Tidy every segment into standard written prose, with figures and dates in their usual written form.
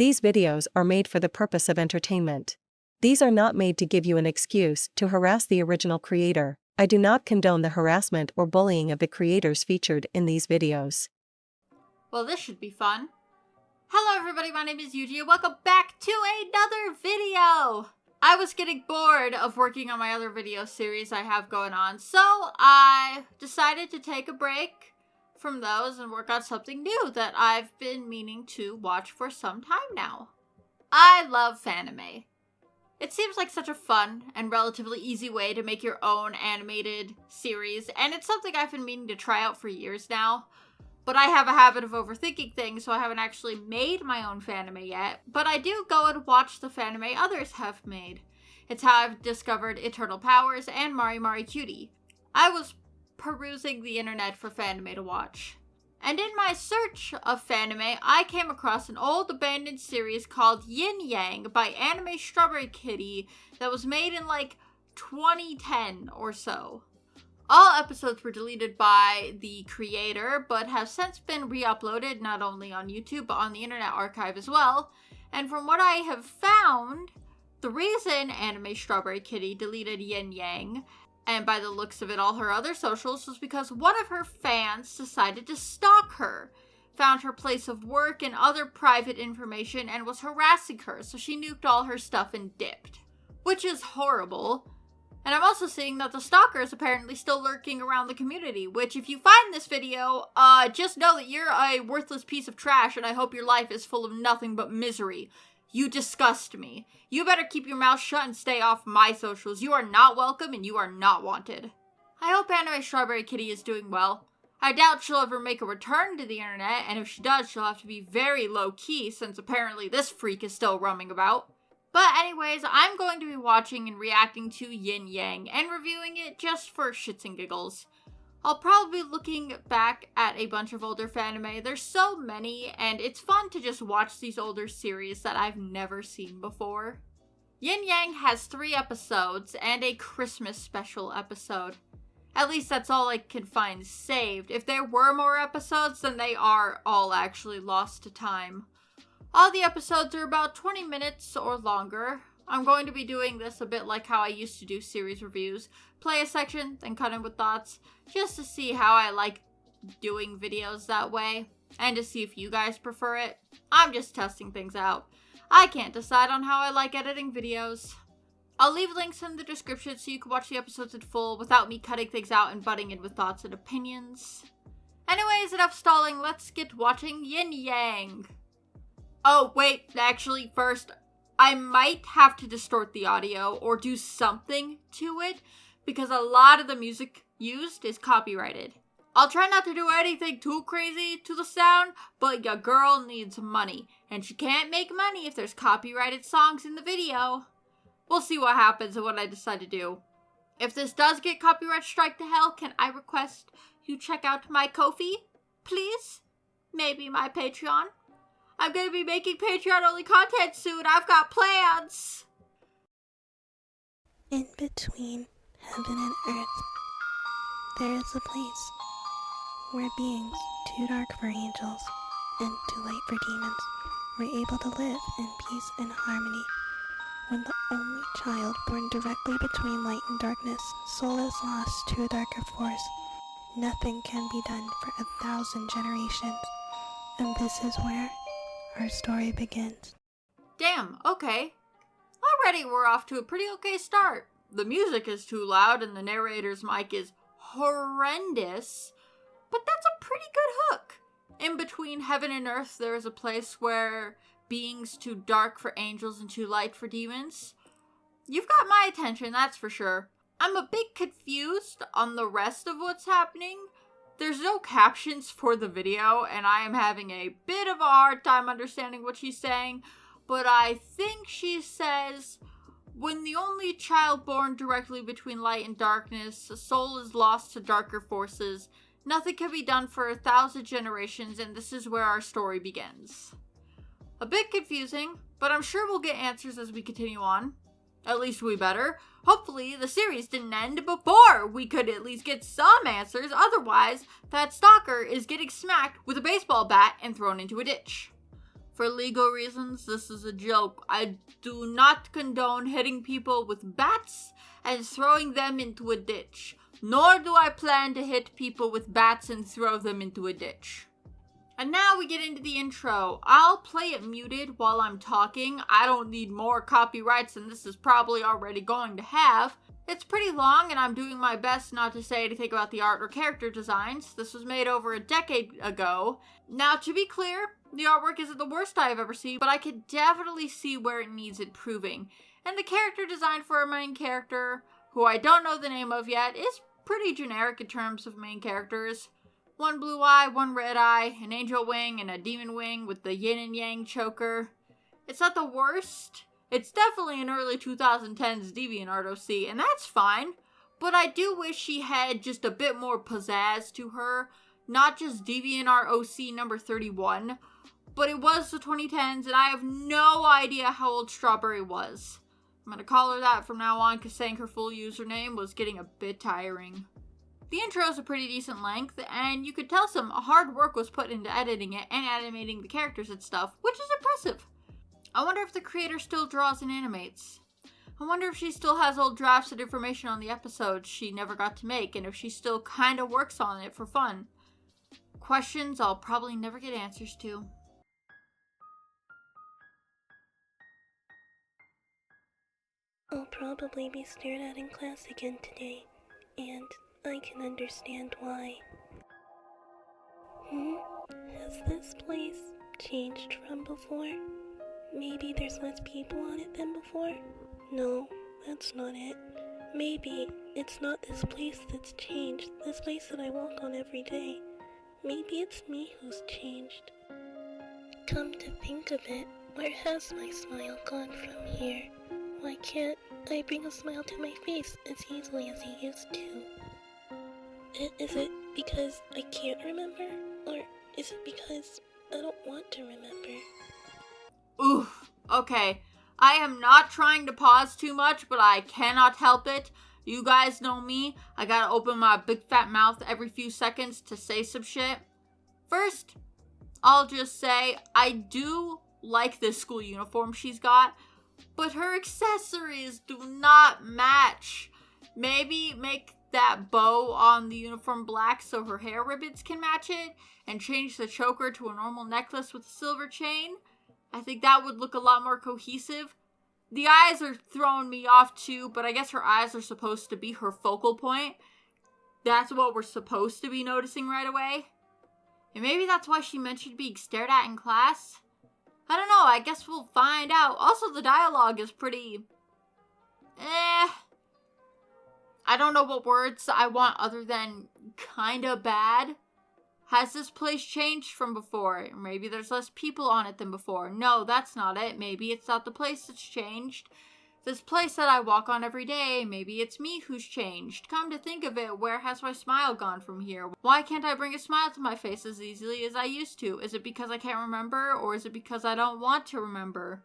These videos are made for the purpose of entertainment. These are not made to give you an excuse to harass the original creator. I do not condone the harassment or bullying of the creators featured in these videos. Well, this should be fun. Hello everybody, my name is Yuji and welcome back to another video! I was getting bored of working on my other video series I have going on, so I decided to take a break from those and work on something new that I've been meaning to watch for some time now. I love fanime. It seems like such a fun and relatively easy way to make your own animated series, and it's something I've been meaning to try out for years now. But I have a habit of overthinking things, so I haven't actually made my own fanime yet. But I do go and watch the fanime others have made. It's how I've discovered Eternal Powers and Mari Mari Cutie. I was perusing the internet for fanime to watch. And in my search of fanime, I came across an old abandoned series called YinYang by Anime Strawberry Kitty that was made in like 2010 or so. All episodes were deleted by the creator, but have since been re-uploaded not only on YouTube, but on the Internet Archive as well. And from what I have found, the reason Anime Strawberry Kitty deleted YinYang, and by the looks of it all her other socials, was because one of her fans decided to stalk her, found her place of work and other private information, and was harassing her, so she nuked all her stuff and dipped. Which is horrible. And I'm also seeing that the stalker is apparently still lurking around the community, which if you find this video, just know that you're a worthless piece of trash and I hope your life is full of nothing but misery. You disgust me. You better keep your mouth shut and stay off my socials. You are not welcome and you are not wanted. I hope Anime Strawberry Kitty is doing well. I doubt she'll ever make a return to the internet, and if she does, she'll have to be very low-key since apparently this freak is still roaming about. But anyways, I'm going to be watching and reacting to YinYang and reviewing it just for shits and giggles. I'll probably be looking back at a bunch of older fanime. There's so many, and it's fun to just watch these older series that I've never seen before. YinYang has 3 episodes and a Christmas special episode. At least that's all I can find saved. If there were more episodes, then they are all actually lost to time. All the episodes are about 20 minutes or longer. I'm going to be doing this a bit like how I used to do series reviews. Play a section, then cut in with thoughts, just to see how I like doing videos that way, and to see if you guys prefer it. I'm just testing things out. I can't decide on how I like editing videos. I'll leave links in the description so you can watch the episodes in full without me cutting things out and butting in with thoughts and opinions. Anyways, enough stalling, let's get watching YinYang. Oh, wait, actually, first, I might have to distort the audio or do something to it because a lot of the music used is copyrighted. I'll try not to do anything too crazy to the sound, but your girl needs money, and she can't make money if there's copyrighted songs in the video. We'll see what happens and what I decide to do. If this does get copyright strike to hell, can I request you check out my Ko-fi, please? Maybe my Patreon? I'm going to be making Patreon-only content soon. I've got plans. In between heaven and earth, there is a place where beings too dark for angels and too light for demons were able to live in peace and harmony. When the only child born directly between light and darkness, soul is lost to a darker force. Nothing can be done for 1,000 generations, and this is where our story begins. Damn, okay. Already we're off to a pretty okay start. The music is too loud and the narrator's mic is horrendous, but that's a pretty good hook. In between heaven and earth, there is a place where beings too dark for angels and too light for demons. You've got my attention, that's for sure. I'm a bit confused on the rest of what's happening. There's no captions for the video, and I am having a bit of a hard time understanding what she's saying, but I think she says, when the only child born directly between light and darkness, a soul is lost to darker forces, nothing can be done for 1,000 generations, and this is where our story begins. A bit confusing, but I'm sure we'll get answers as we continue on. At least we better. Hopefully the series didn't end before we could at least get some answers, otherwise that stalker is getting smacked with a baseball bat and thrown into a ditch. For legal reasons, this is a joke. I do not condone hitting people with bats and throwing them into a ditch. Nor do I plan to hit people with bats and throw them into a ditch. And now we get into the intro. I'll play it muted while I'm talking. I don't need more copyrights than this is probably already going to have. It's pretty long and I'm doing my best not to say anything about the art or character designs. This was made over a decade ago. Now, to be clear, the artwork isn't the worst I've ever seen, but I could definitely see where it needs improving. And the character design for our main character, who I don't know the name of yet, is pretty generic in terms of main characters. One blue eye, one red eye, an angel wing, and a demon wing with the yin and yang choker. It's not the worst. It's definitely an early 2010s DeviantArt OC, and that's fine. But I do wish she had just a bit more pizzazz to her. Not just DeviantArt OC number 31, but it was the 2010s, and I have no idea how old Strawberry was. I'm gonna call her that from now on because saying her full username was getting a bit tiring. The intro is a pretty decent length, and you could tell some hard work was put into editing it and animating the characters and stuff, which is impressive. I wonder if the creator still draws and animates. I wonder if she still has old drafts of information on the episodes she never got to make, and if she still kinda works on it for fun. Questions I'll probably never get answers to. I'll probably be stared at in class again today, and I can understand why. Has this place changed from before? Maybe there's less people on it than before? No, that's not it. Maybe it's not this place that's changed, this place that I walk on every day. Maybe it's me who's changed. Come to think of it, where has my smile gone from here? Why can't I bring a smile to my face as easily as I used to? Is it because I can't remember? Or is it because I don't want to remember? Oof. Okay. I am not trying to pause too much, but I cannot help it. You guys know me. I gotta open my big fat mouth every few seconds to say some shit. First, I'll just say I do like this school uniform she's got, but her accessories do not match. Maybe make that bow on the uniform black so her hair ribbons can match it, and change the choker to a normal necklace with a silver chain. I think that would look a lot more cohesive. The eyes are throwing me off too, but I guess her eyes are supposed to be her focal point. That's what we're supposed to be noticing right away. And maybe that's why she mentioned being stared at in class. I don't know, I guess we'll find out. Also, the dialogue is pretty... I don't know what words I want other than kinda bad. Has this place changed from before? Maybe there's less people on it than before. No, that's not it. Maybe it's not the place that's changed. This place that I walk on every day, maybe it's me who's changed. Come to think of it, where has my smile gone from here? Why can't I bring a smile to my face as easily as I used to? Is it because I can't remember, or is it because I don't want to remember?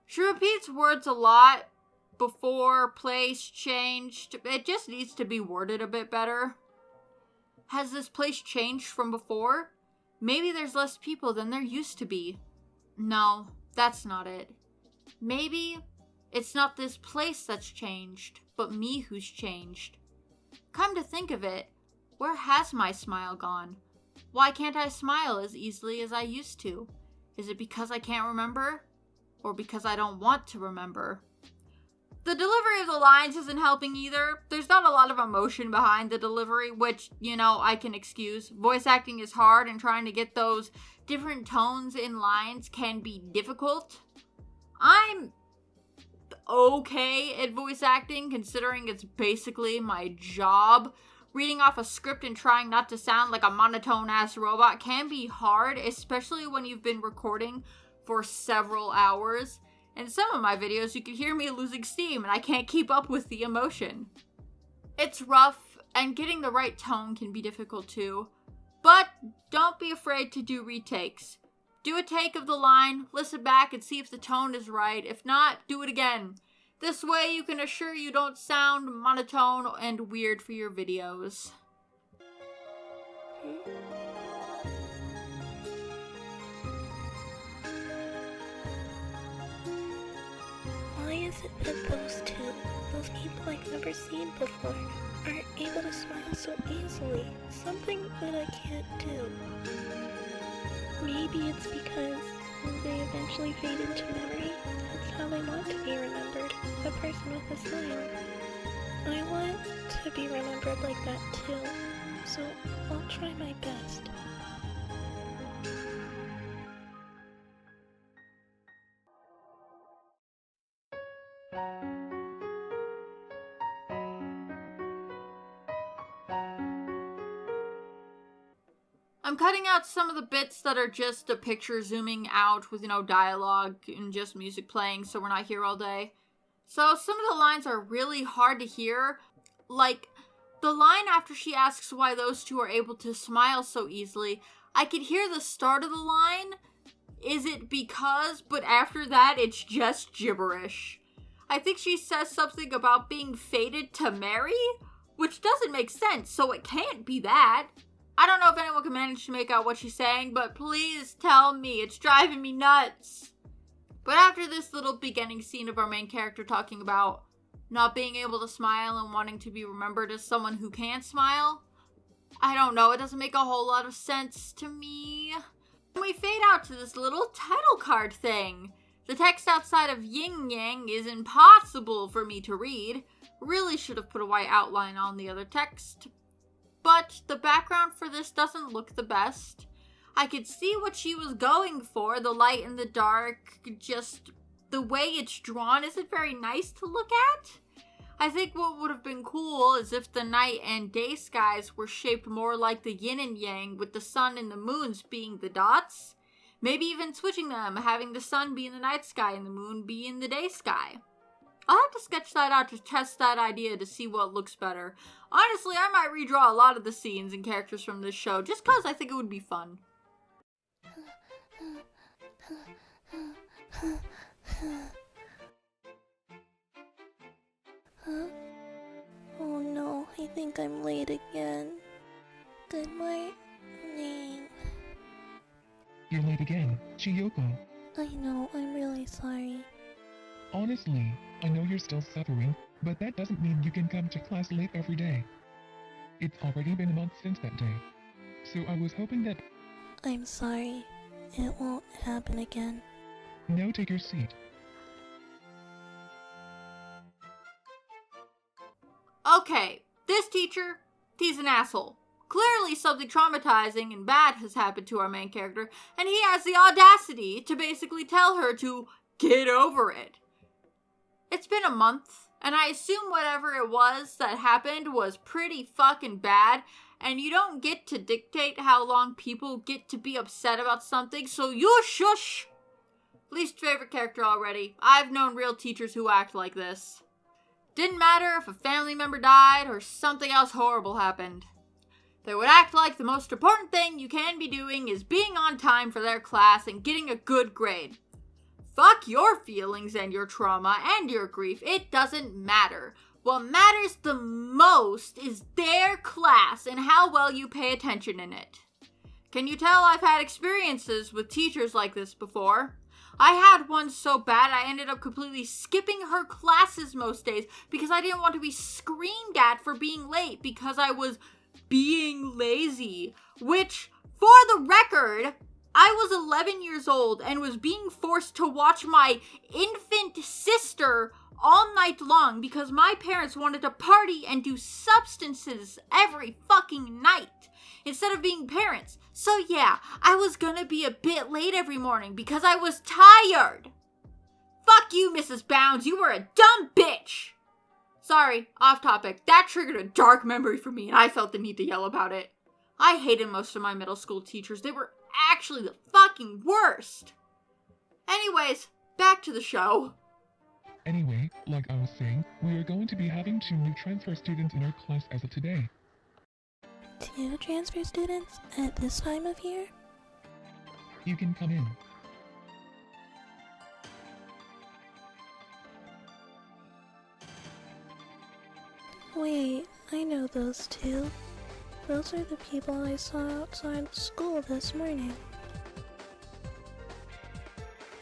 She repeats words a lot. Before, place, changed. It just needs to be worded a bit better. Has this place changed from before? Maybe there's less people than there used to be. No, that's not it. Maybe it's not this place that's changed, but me who's changed. Come to think of it, where has my smile gone? Why can't I smile as easily as I used to? Is it because I can't remember? Or because I don't want to remember? The delivery of the lines isn't helping either. There's not a lot of emotion behind the delivery, which, I can excuse. Voice acting is hard, and trying to get those different tones in lines can be difficult. I'm okay at voice acting, considering it's basically my job. Reading off a script and trying not to sound like a monotone-ass robot can be hard, especially when you've been recording for several hours. In some of my videos, you can hear me losing steam and I can't keep up with the emotion. It's rough, and getting the right tone can be difficult too. But don't be afraid to do retakes. Do a take of the line, listen back and see if the tone is right. If not, do it again. This way you can assure you don't sound monotone and weird for your videos. people I've never seen before are able to smile so easily, something that I can't do. Maybe it's because when they eventually fade into memory, that's how they want to be remembered, a person with a smile. I want to be remembered like that too, so I'll try my best. I'm cutting out some of the bits that are just a picture zooming out with, dialogue and just music playing so we're not here all day. So some of the lines are really hard to hear. Like, the line after she asks why those two are able to smile so easily, I could hear the start of the line, "Is it because?" But after that, it's just gibberish. I think she says something about being fated to marry, which doesn't make sense, so it can't be that. I don't know if anyone can manage to make out what she's saying, but please tell me. It's driving me nuts. But after this little beginning scene of our main character talking about not being able to smile and wanting to be remembered as someone who can smile, I don't know, it doesn't make a whole lot of sense to me. And we fade out to this little title card thing. The text outside of YinYang is impossible for me to read. Really should have put a white outline on the other text. But the background for this doesn't look the best. I could see what she was going for, the light and the dark, just the way it's drawn isn't very nice to look at. I think what would have been cool is if the night and day skies were shaped more like the yin and yang, with the sun and the moons being the dots. Maybe even switching them, having the sun be in the night sky and the moon be in the day sky. I'll have to sketch that out to test that idea to see what looks better. Honestly, I might redraw a lot of the scenes and characters from this show, just cause I think it would be fun. Huh? Oh no, I think I'm late again. Good morning. You're late again, Chiyoko. I know, I'm really sorry. Honestly, I know you're still suffering, but that doesn't mean you can come to class late every day. It's already been a month since that day. So I was hoping that... I'm sorry. It won't happen again. Now take your seat. Okay, this teacher, he's an asshole. Clearly something traumatizing and bad has happened to our main character, and he has the audacity to basically tell her to get over it. It's been a month, and I assume whatever it was that happened was pretty fucking bad, and you don't get to dictate how long people get to be upset about something, so you shush! Least favorite character already. I've known real teachers who act like this. Didn't matter if a family member died or something else horrible happened. They would act like the most important thing you can be doing is being on time for their class and getting a good grade. Fuck your feelings and your trauma and your grief. It doesn't matter. What matters the most is their class and how well you pay attention in it. Can you tell I've had experiences with teachers like this before? I had one so bad I ended up completely skipping her classes most days because I didn't want to be screamed at for being late because I was being lazy. Which, for the record, I was 11 years old and was being forced to watch my infant sister all night long because my parents wanted to party and do substances every fucking night instead of being parents. So yeah, I was gonna be a bit late every morning because I was tired. Fuck you, Mrs. Bounds, you were a dumb bitch. Sorry, off topic. That triggered a dark memory for me and I felt the need to yell about it. I hated most of my middle school teachers. They were actually the fucking worst. Anyways, back to the show. Anyway, like I was saying, we are going to be having 2 new transfer students in our class as of today. 2 transfer students at this time of year? You can come in. Wait, I know those 2. Those are the people I saw outside school this morning.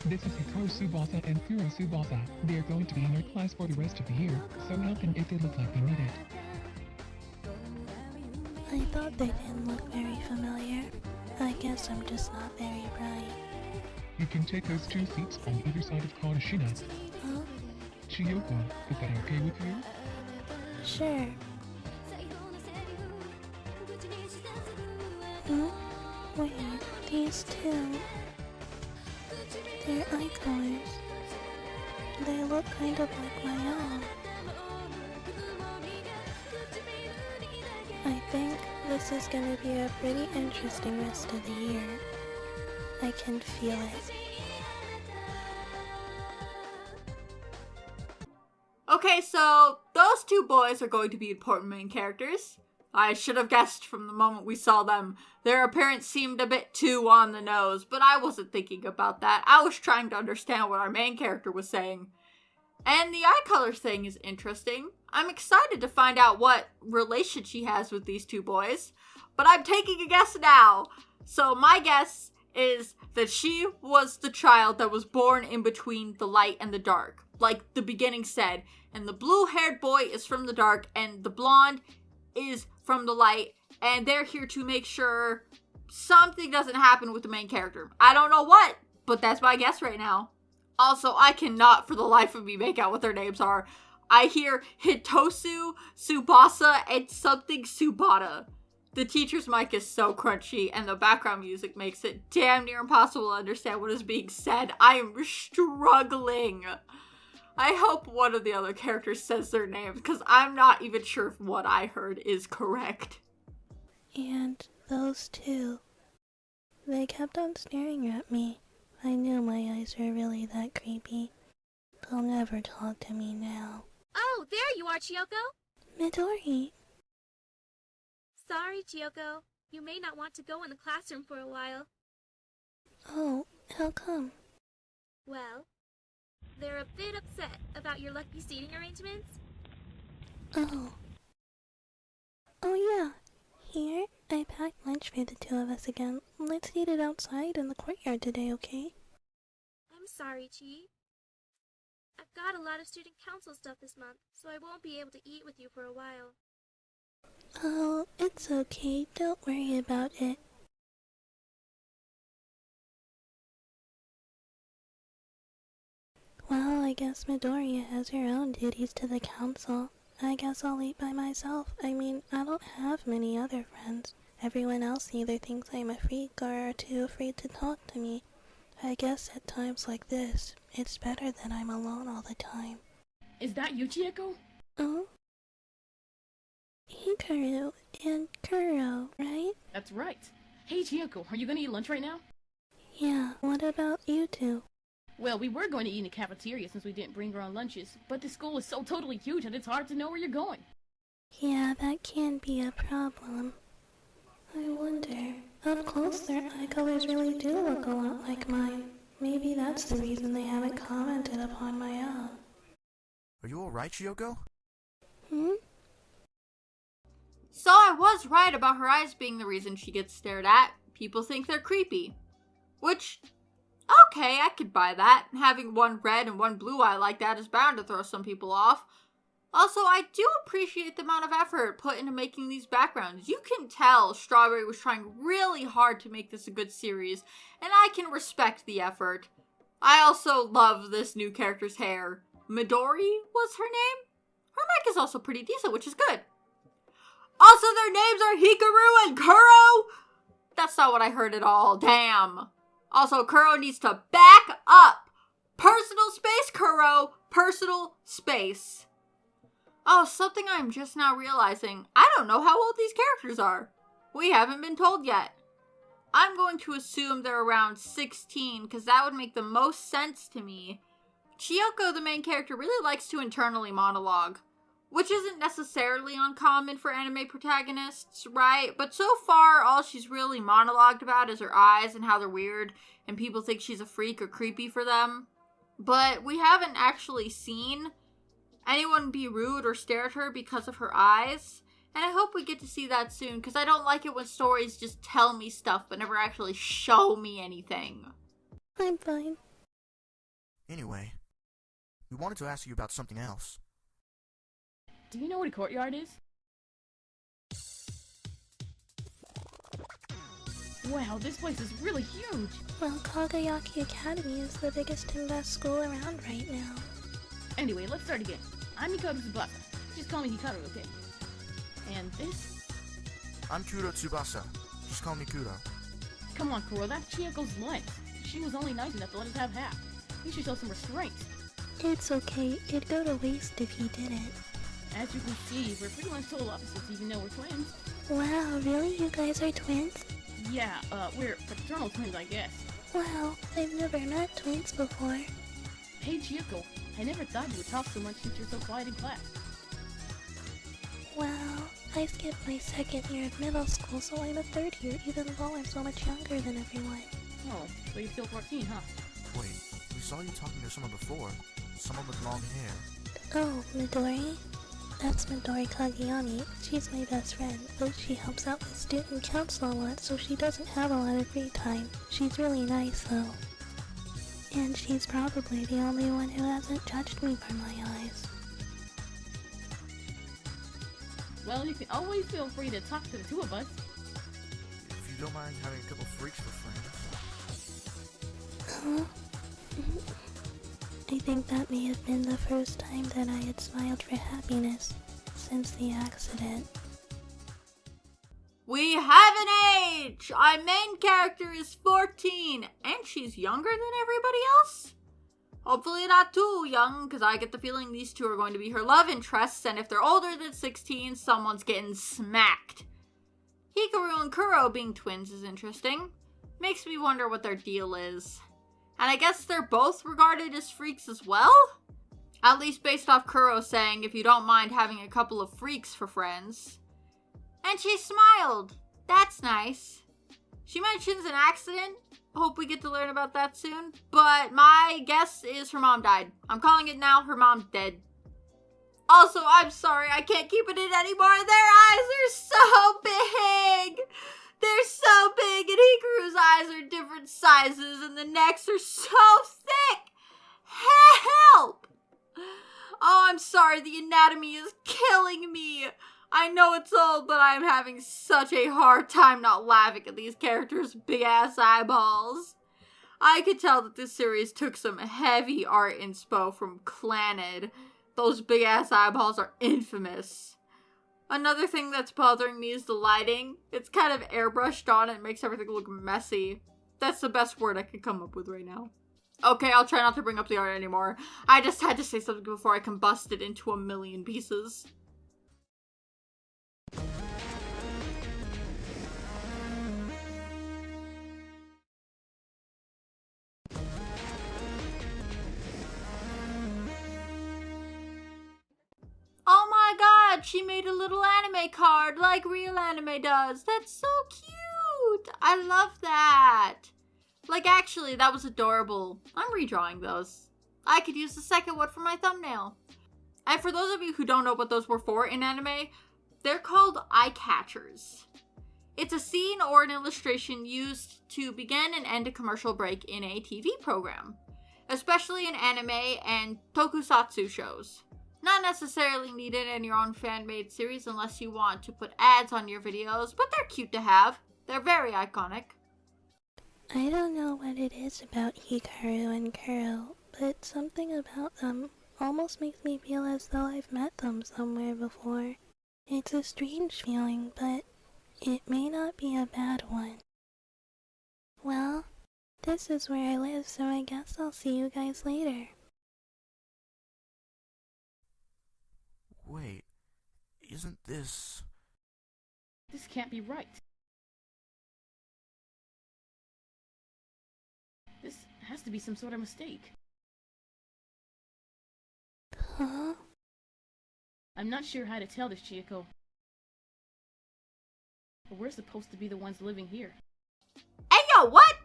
This is Hikaru Tsubasa and Kuro Tsubasa. They are going to be in your class for the rest of the year, so help them if they look like they need it. I thought they didn't look very familiar. I guess I'm just not very bright. You can take those 2 seats on either side of Karashina. Huh? Chiyoko, is that okay with you? Sure. Hmm? Wait, these two. Their eye colors. They look kind of like my own. I think this is gonna be a pretty interesting rest of the year. I can feel it. Okay, so those 2 boys are going to be important main characters. I should have guessed from the moment we saw them. Their appearance seemed a bit too on the nose, but I wasn't thinking about that. I was trying to understand what our main character was saying. And the eye color thing is interesting. I'm excited to find out what relation she has with these 2 boys, but I'm taking a guess now. So my guess is that she was the child that was born in between the light and the dark, like the beginning said, and the blue-haired boy is from the dark, and the blonde is from the light, and they're here to make sure something doesn't happen with the main character. I don't know what, but that's my guess right now. Also, I cannot for the life of me make out what their names are. I hear Hitosu, Tsubasa, and something Tsubata. The teacher's mic is so crunchy, and the background music makes it damn near impossible to understand what is being said. I am struggling. I hope one of the other characters says their names, because I'm not even sure if what I heard is correct. And those 2. They kept on staring at me. I knew my eyes were really that creepy. They'll never talk to me now. Oh, there you are, Chiyoko! Midori! Sorry, Chiyoko. You may not want to go in the classroom for a while. Oh, how come? Well, they're a bit upset about your lucky seating arrangements. Oh. Oh yeah. Here, I packed lunch for the 2 of us again. Let's eat it outside in the courtyard today, okay? I'm sorry, Chi. I've got a lot of student council stuff this month, so I won't be able to eat with you for a while. Oh, it's okay. Don't worry about it. Well, I guess Midoriya has her own duties to the council. I guess I'll eat by myself. I mean, I don't have many other friends. Everyone else either thinks I'm a freak or are too afraid to talk to me. I guess at times like this, it's better that I'm alone all the time. Is that you, Chiyoko? Oh? Hikaru and Kuro, right? That's right. Hey, Chiyoko, are you gonna eat lunch right now? Yeah, what about you 2? Well, we were going to eat in the cafeteria since we didn't bring our own lunches, but the school is so totally huge that it's hard to know where you're going. Yeah, that can be a problem. I wonder, up close their eye colors really do look a lot like mine. Maybe that's the reason they haven't commented upon my own. Are you alright, Chiyoko? Hmm? So I was right about her eyes being the reason she gets stared at. People think they're creepy. Which, okay, I could buy that. Having one red and one blue eye like that is bound to throw some people off. Also, I do appreciate the amount of effort put into making these backgrounds. You can tell Strawberry was trying really hard to make this a good series, and I can respect the effort. I also love this new character's hair. Midori was her name? Her neck is also pretty decent, which is good. Also, their names are Hikaru and Kuro! That's not what I heard at all, damn. Also, Kuro needs to back up. Personal space, Kuro. Personal space. Oh, something I'm just now realizing. I don't know how old these characters are. We haven't been told yet. I'm going to assume they're around 16, because that would make the most sense to me. Chiyoko, the main character, really likes to internally monologue, which isn't necessarily uncommon for anime protagonists, right? But so far, all she's really monologued about is her eyes and how they're weird, and people think she's a freak or creepy for them. But we haven't actually seen anyone be rude or stare at her because of her eyes, and I hope we get to see that soon, because I don't like it when stories just tell me stuff but never actually show me anything. I'm fine. Anyway, we wanted to ask you about something else. Do you know what a courtyard is? Wow, this place is really huge! Well, Kagayaki Academy is the biggest and best school around right now. Anyway, let's start again. I'm Hikaru Tsubasa. Just call me Hikaru, okay? And this? I'm Kuro Tsubasa. Just call me Kuro. Come on, Kuro, that's Chiyoko's length. She was only nice enough to let us have half. You should show some restraint. It's okay, it'd go to waste if you didn't. As you can see, we're pretty much total opposites even though we're twins. Wow, really? You guys are twins? Yeah, we're fraternal twins, I guess. Wow, I've never met twins before. Hey, Chiyoko, I never thought you would talk so much since you're so quiet in class. Well, I skipped my second year of middle school, so I'm a third year, even though I'm so much younger than everyone. Oh, but you're still 14, huh? Wait, we saw you talking to someone before. Someone with long hair. Oh, Midori? That's Midori Kageyami. She's my best friend, but she helps out with student council a lot, so she doesn't have a lot of free time. She's really nice, though. And she's probably the only one who hasn't judged me for my eyes. Well, you can always feel free to talk to the two of us. If you don't mind having a couple freaks for friends. Huh? I think that may have been the first time that I had smiled for happiness since the accident. We have an age! Our main character is 14, and she's younger than everybody else? Hopefully not too young, because I get the feeling these two are going to be her love interests, and if they're older than 16, someone's getting smacked. Hikaru and Kuro being twins is interesting. Makes me wonder what their deal is. And I guess they're both regarded as freaks as well? At least based off Kuro saying, if you don't mind having a couple of freaks for friends. And she smiled. That's nice. She mentions an accident. Hope we get to learn about that soon. But my guess is her mom died. I'm calling it now. Her mom's dead. Also, I'm sorry. I can't keep it in anymore. Their eyes are so big. They're so big, and Hikaru's eyes are different sizes, and the necks are so thick. Help! Oh, I'm sorry. The anatomy is killing me. I know it's old, but I'm having such a hard time not laughing at these characters' big-ass eyeballs. I could tell that this series took some heavy art inspo from Clannad. Those big-ass eyeballs are infamous. Another thing that's bothering me is the lighting. It's kind of airbrushed on and it makes everything look messy. That's the best word I could come up with right now. Okay, I'll try not to bring up the art anymore. I just had to say something before I combust it into a million pieces. Oh my god, she made a little anime card like real anime does. That's so cute. I love that. Like, actually, that was adorable. I'm redrawing those. I could use the second one for my thumbnail. And for those of you who don't know what those were for in anime, they're called eyecatchers. It's a scene or an illustration used to begin and end a commercial break in a TV program, especially in anime and tokusatsu shows. Not necessarily needed in your own fan-made series unless you want to put ads on your videos, but they're cute to have. They're very iconic. I don't know what it is about Hikaru and Kuro, but something about them almost makes me feel as though I've met them somewhere before. It's a strange feeling, but it may not be a bad one. Well, this is where I live, so I guess I'll see you guys later. Wait, isn't this... This can't be right. This has to be some sort of mistake. Huh? I'm not sure how to tell this, Chiyoko. But we're supposed to be the ones living here. Hey, yo, what?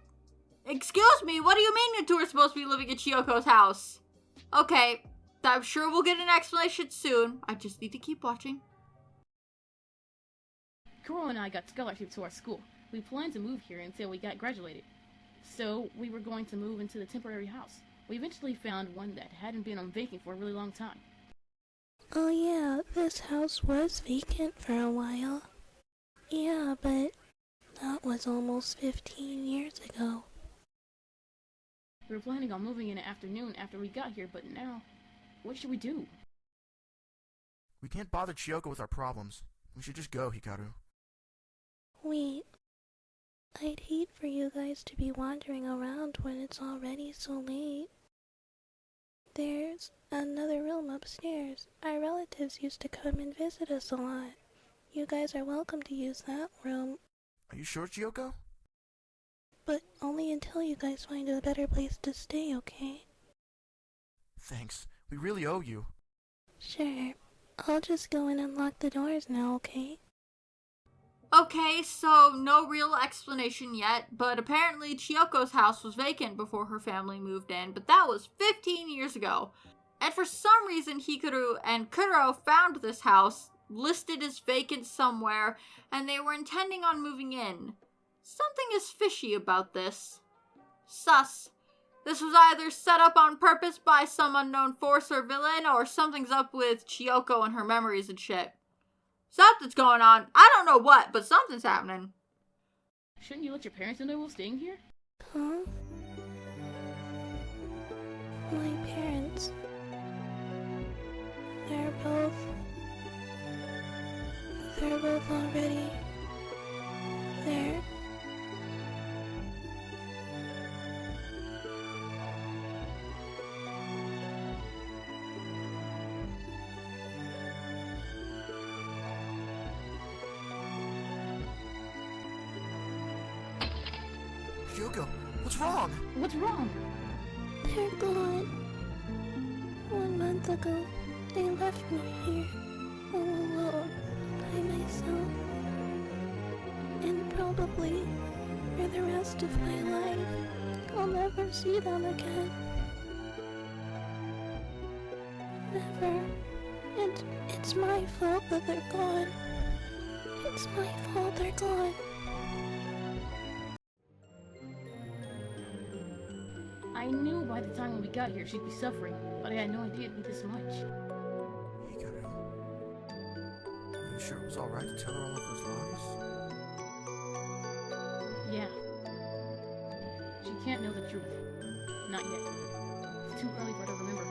Excuse me, what do you mean you two are supposed to be living at Chiyoko's house? Okay, I'm sure we'll get an explanation soon. I just need to keep watching. Kuro and I got scholarships to our school. We planned to move here until we got graduated. So we were going to move into the temporary house. We eventually found one that hadn't been on vacant for a really long time. Oh yeah, this house was vacant for a while. Yeah, but that was almost 15 years ago. We were planning on moving in the afternoon after we got here, but now, what should we do? We can't bother Chiyoko with our problems. We should just go, Hikaru. Wait, I'd hate for you guys to be wandering around when it's already so late. There's another room upstairs. Our relatives used to come and visit us a lot. You guys are welcome to use that room. Are you sure, Chiyoko? But only until you guys find a better place to stay, okay? Thanks. We really owe you. Sure. I'll just go in and lock the doors now, okay? Okay, so no real explanation yet, but apparently Chiyoko's house was vacant before her family moved in, but that was 15 years ago. And for some reason, Hikaru and Kuro found this house, listed as vacant somewhere, and they were intending on moving in. Something is fishy about this. Sus. This was either set up on purpose by some unknown force or villain, or something's up with Chiyoko and her memories and shit. Something's going on. I don't know what, but something's happening. Shouldn't you let your parents know we're staying here? Huh? My parents. They're both already there. Chiyoko, what's wrong? What's wrong? They're gone. 1 month ago, they left me here, all alone, by myself. And probably, for the rest of my life, I'll never see them again. Never. And it's my fault that they're gone. It's my fault they're gone. I knew by the time when we got here she'd be suffering, but I had no idea it'd be this much. Hikaru, are you sure it was alright to tell her all of those lies? Yeah. She can't know the truth. Not yet. It's too early for her to remember her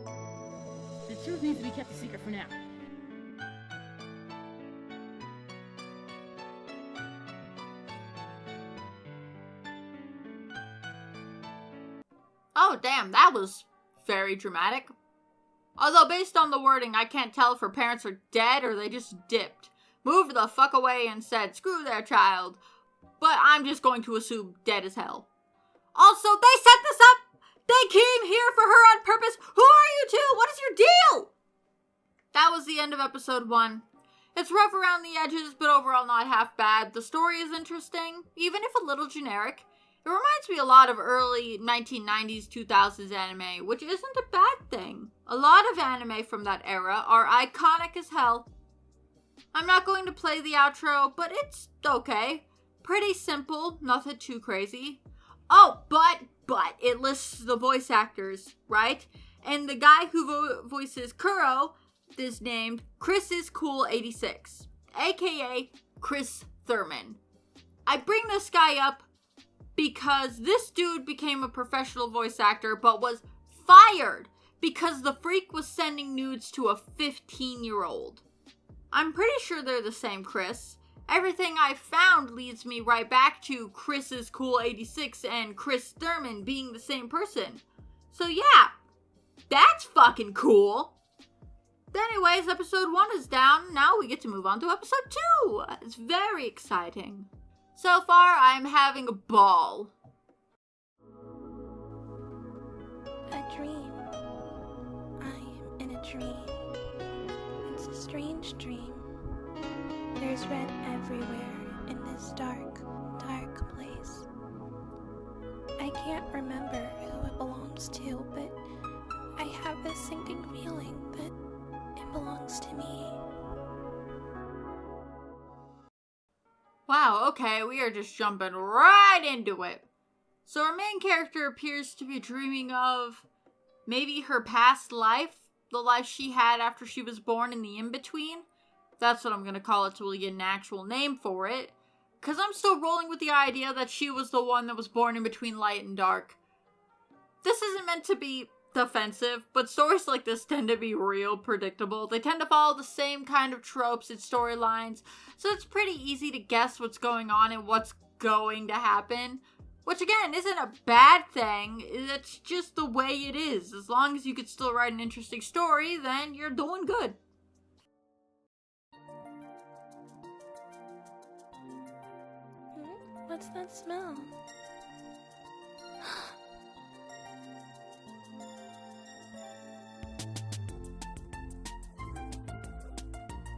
past. The truth needs to be kept a secret for now. Oh, damn, that was very dramatic. Although, based on the wording, I can't tell if her parents are dead or they just dipped. Moved the fuck away and said, screw their child. But I'm just going to assume dead as hell. Also, they set this up! They came here for her on purpose! Who are you two? What is your deal? That was the end of episode 1. It's rough around the edges, but overall not half bad. The story is interesting, even if a little generic. It reminds me a lot of early 1990s, 2000s anime, which isn't a bad thing. A lot of anime from that era are iconic as hell. I'm not going to play the outro, but it's okay. Pretty simple, nothing too crazy. Oh, but it lists the voice actors, right? And the guy who voices Kuro is named ChrisIsCool86, aka Chris Thurman. I bring this guy up because this dude became a professional voice actor but was fired because the freak was sending nudes to a 15-year-old. I'm pretty sure they're the same Chris. Everything I found leads me right back to ChrisIsCool86 and Chris Thurman being the same person. So yeah, that's fucking cool. Anyways, episode 1 is down. Now we get to move on to episode 2. It's very exciting. So far, I'm having a ball. A dream. I'm in a dream. It's a strange dream. There's red everywhere in this dark, dark place. I can't remember who it belongs to, but I have this sinking feeling that it belongs to me. Wow, okay, we are just jumping right into it. So our main character appears to be dreaming of maybe her past life, the life she had after she was born in the in-between. That's what I'm going to call it till we get an actual name for it. Because I'm still rolling with the idea that she was the one that was born in between light and dark. This isn't meant to be defensive, but stories like this tend to be real predictable. They tend to follow the same kind of tropes and storylines, so it's pretty easy to guess what's going on and what's going to happen. Which again, isn't a bad thing, it's just the way it is. As long as you could still write an interesting story, then you're doing good. What's that smell?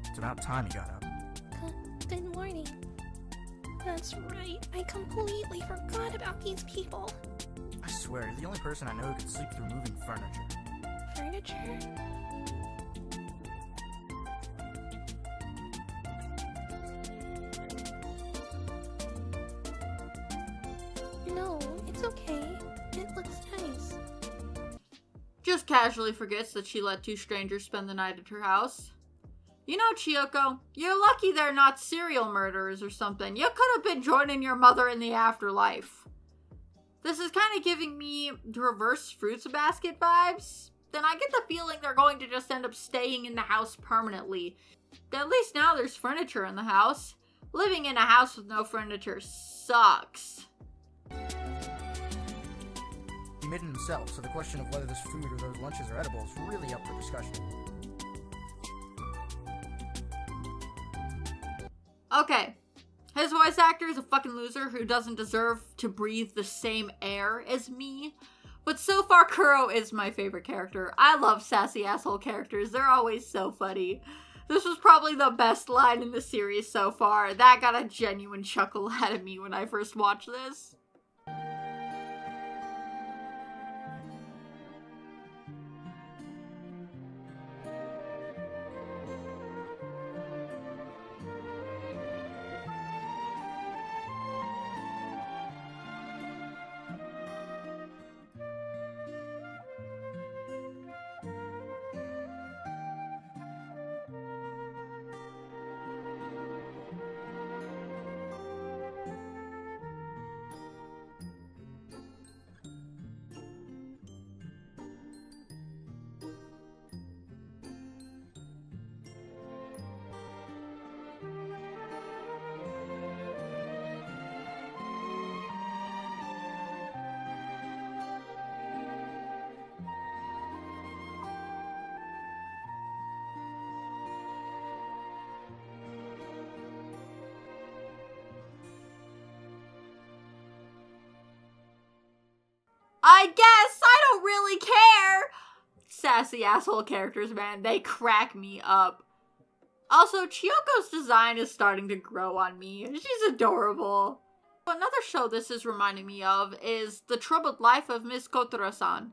It's about time you got up. Good morning. That's right, I completely forgot about these people. I swear, you're the only person I know who can sleep through moving furniture. Furniture? No, it's okay. It looks nice. Just casually forgets that she let two strangers spend the night at her house. You know, Chiyoko, you're lucky they're not serial murderers or something. You could have been joining your mother in the afterlife. This is kind of giving me reverse fruits basket vibes. Then I get the feeling they're going to just end up staying in the house permanently. At least now there's furniture in the house. Living in a house with no furniture sucks. He made it himself, so the question of whether this food or those lunches are edible is really up for discussion. Okay, his voice actor is a fucking loser who doesn't deserve to breathe the same air as me. But so far, Kuro is my favorite character. I love sassy asshole characters. They're always so funny. This was probably the best line in the series so far. That got a genuine chuckle out of me when I first watched this. I guess I don't really care. Sassy asshole characters, man, they crack me up. Also, Chiyoko's design is starting to grow on me. She's adorable. Another show this is reminding me of is The Troubled Life of Miss Kotaro-san.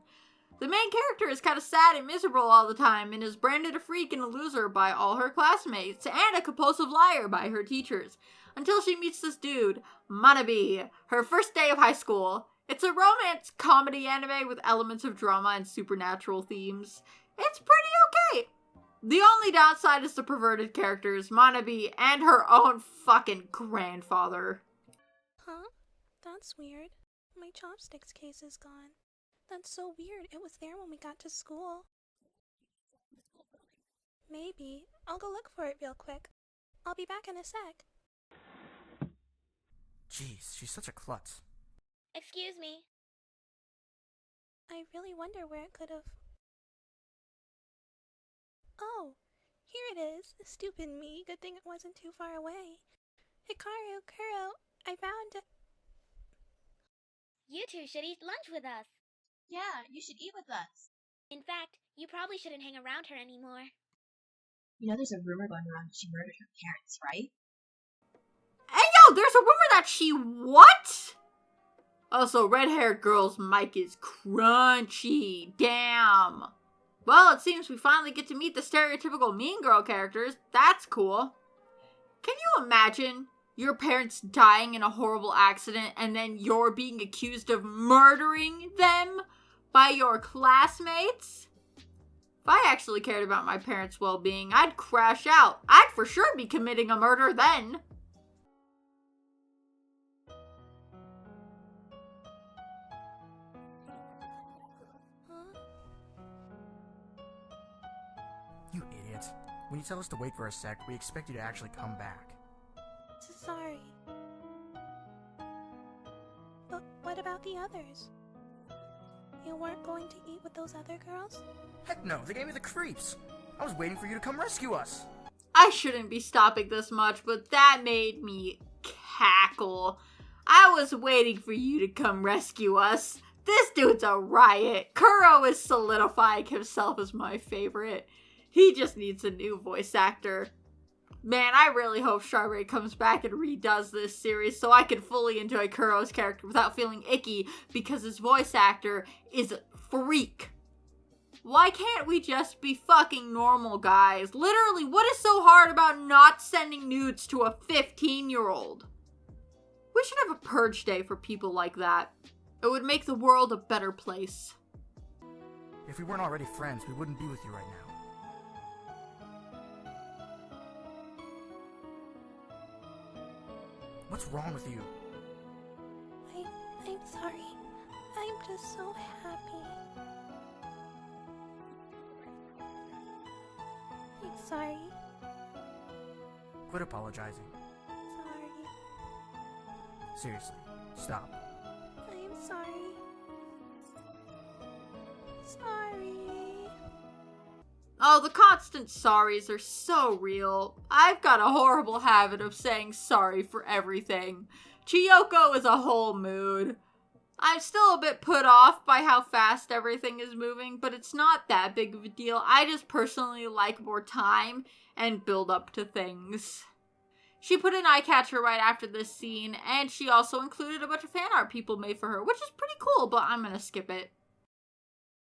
The main character is kind of sad and miserable all the time and is branded a freak and a loser by all her classmates and a compulsive liar by her teachers. Until she meets this dude, Manabe, her first day of high school. It's a romance comedy anime with elements of drama and supernatural themes. It's pretty okay. The only downside is the perverted characters, Manabe and her own fucking grandfather. Huh? That's weird. My chopsticks case is gone. That's so weird. It was there when we got to school. Maybe. I'll go look for it real quick. I'll be back in a sec. Jeez, she's such a klutz. Excuse me. I really wonder where it could have... Oh, here it is. Stupid me. Good thing it wasn't too far away. Hikaru, Kuro, I found it. You two should eat lunch with us. Yeah, you should eat with us. In fact, you probably shouldn't hang around her anymore. You know there's a rumor going around that she murdered her parents, right? Hey yo, there's a rumor that she what? Also, red-haired girl's mic is crunchy. Damn. Well, it seems we finally get to meet the stereotypical mean girl characters. That's cool. Can you imagine Your parents dying in a horrible accident and then you're being accused of murdering them by your classmates? If I actually cared about my parents' well-being, I'd crash out. I'd for sure be committing a murder then. You idiot. When you tell us to wait for a sec, we expect you to actually come back. Sorry. But what about the others? You weren't going to eat with those other girls? Heck no, they gave me the creeps. I was waiting for you to come rescue us. I shouldn't be stopping this much, but that made me cackle. I was waiting for you to come rescue us. This dude's a riot. Kuro is solidifying himself as my favorite. He just needs a new voice actor. Man, I really hope Strawberry comes back and redoes this series so I can fully enjoy Kuro's character without feeling icky because his voice actor is a freak. Why can't we just be fucking normal, guys? Literally, what is so hard about not sending nudes to a 15-year-old? We should have a purge day for people like that. It would make the world a better place. If we weren't already friends, we wouldn't be with you right now. What's wrong with you? I'm sorry. I'm just so happy. I'm sorry. Quit apologizing. Sorry. Seriously, stop. I'm sorry. Sorry. Oh, the constant sorries are so real. I've got a horrible habit of saying sorry for everything. Chiyoko is a whole mood. I'm still a bit put off by how fast everything is moving, but it's not that big of a deal. I just personally like more time and build up to things. She put an eye catcher right after this scene, and she also included a bunch of fan art people made for her, which is pretty cool, but I'm gonna skip it.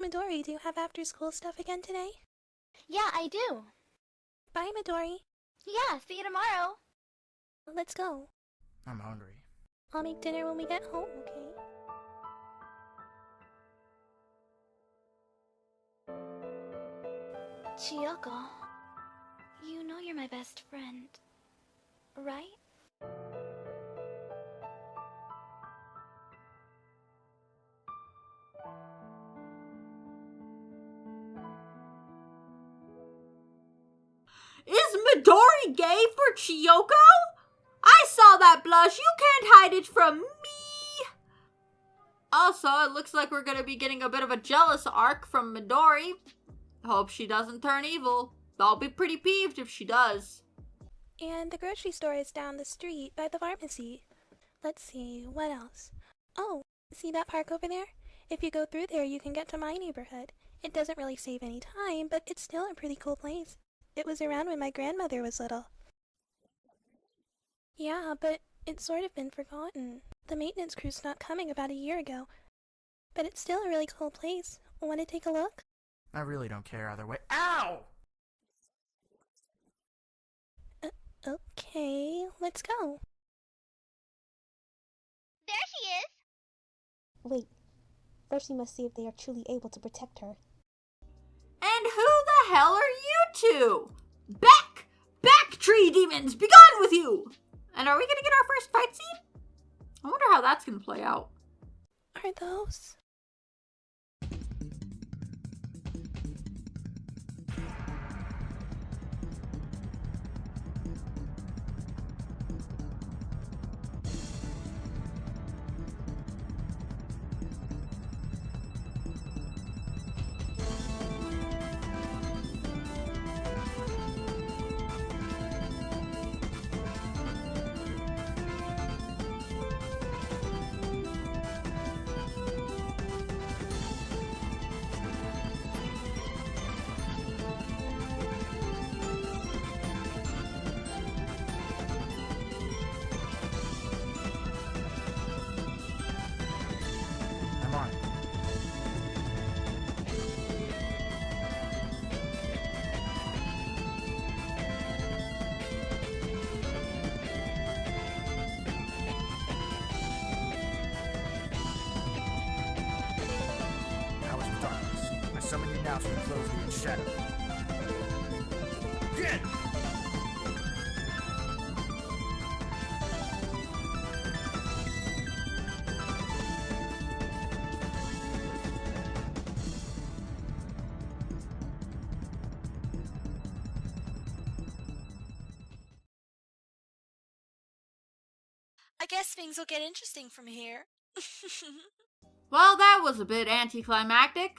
Midori, do you have after school stuff again today? Yeah, I do. Bye, Midori. Yeah, see you tomorrow. Let's go. I'm hungry. I'll make dinner when we get home, okay? Chiyoko, you know you're my best friend, right? Is Midori gay for Chiyoko? I saw that blush. You can't hide it from me. Also, it looks like we're gonna be getting a bit of a jealous arc from Midori. Hope she doesn't turn evil. I'll be pretty peeved if she does. And the grocery store is down the street by the pharmacy. Let's see, what else? Oh, see that park over there? If you go through there, you can get to my neighborhood. It doesn't really save any time, but it's still a pretty cool place. It was around when my grandmother was little. Yeah, but it's sort of been forgotten. The maintenance crew stopped coming about a year ago. But it's still a really cool place. Want to take a look? I really don't care either way. Ow! Okay, let's go. There she is! Wait. First we must see if they are truly able to protect her. And who the hell are you two? Back! Back, tree demons! Be gone with you! And are we gonna get our first fight scene? I wonder how that's gonna play out. Are those? summon you now so we close the shadow. Get! I guess things will get interesting from here. Well, that was a bit anticlimactic.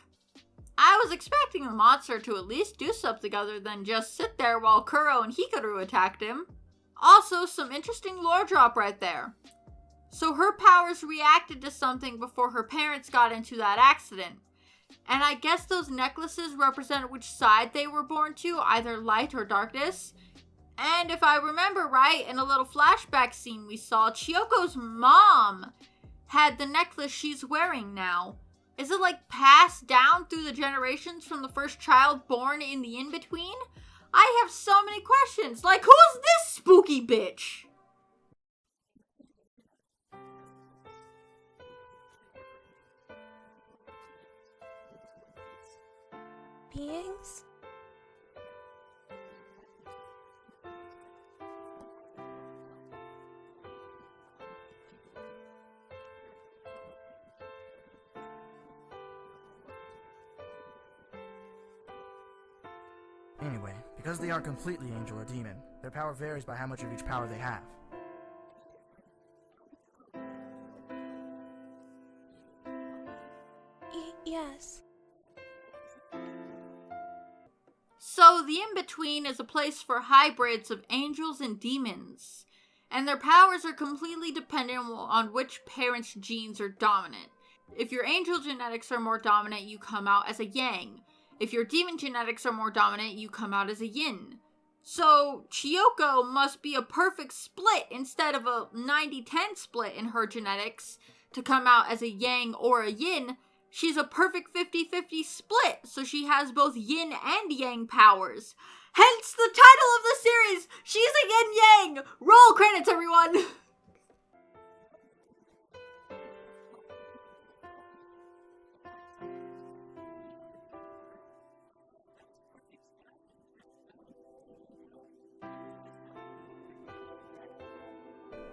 I was expecting the monster to at least do something other than just sit there while Kuro and Hikaru attacked him. Also, some interesting lore drop right there. So her powers reacted to something before her parents got into that accident. And I guess those necklaces represent which side they were born to, either light or darkness. And if I remember right, in a little flashback scene we saw, Chiyoko's mom had the necklace she's wearing now. Is it like passed down through the generations from the first child born in the in-between? I have so many questions. Like, who's this spooky bitch? Beings? Anyway, because they aren't completely angel or demon, their power varies by how much of each power they have. Yes. So the in-between is a place for hybrids of angels and demons, and their powers are completely dependent on which parent's genes are dominant. If your angel genetics are more dominant, you come out as a yang. If your demon genetics are more dominant, you come out as a yin. So Chiyoko must be a perfect split instead of a 90-10 split in her genetics to come out as a yang or a yin. She's a perfect 50-50 split, so she has both yin and yang powers. Hence the title of the series, she's a yin-yang! Roll credits, everyone!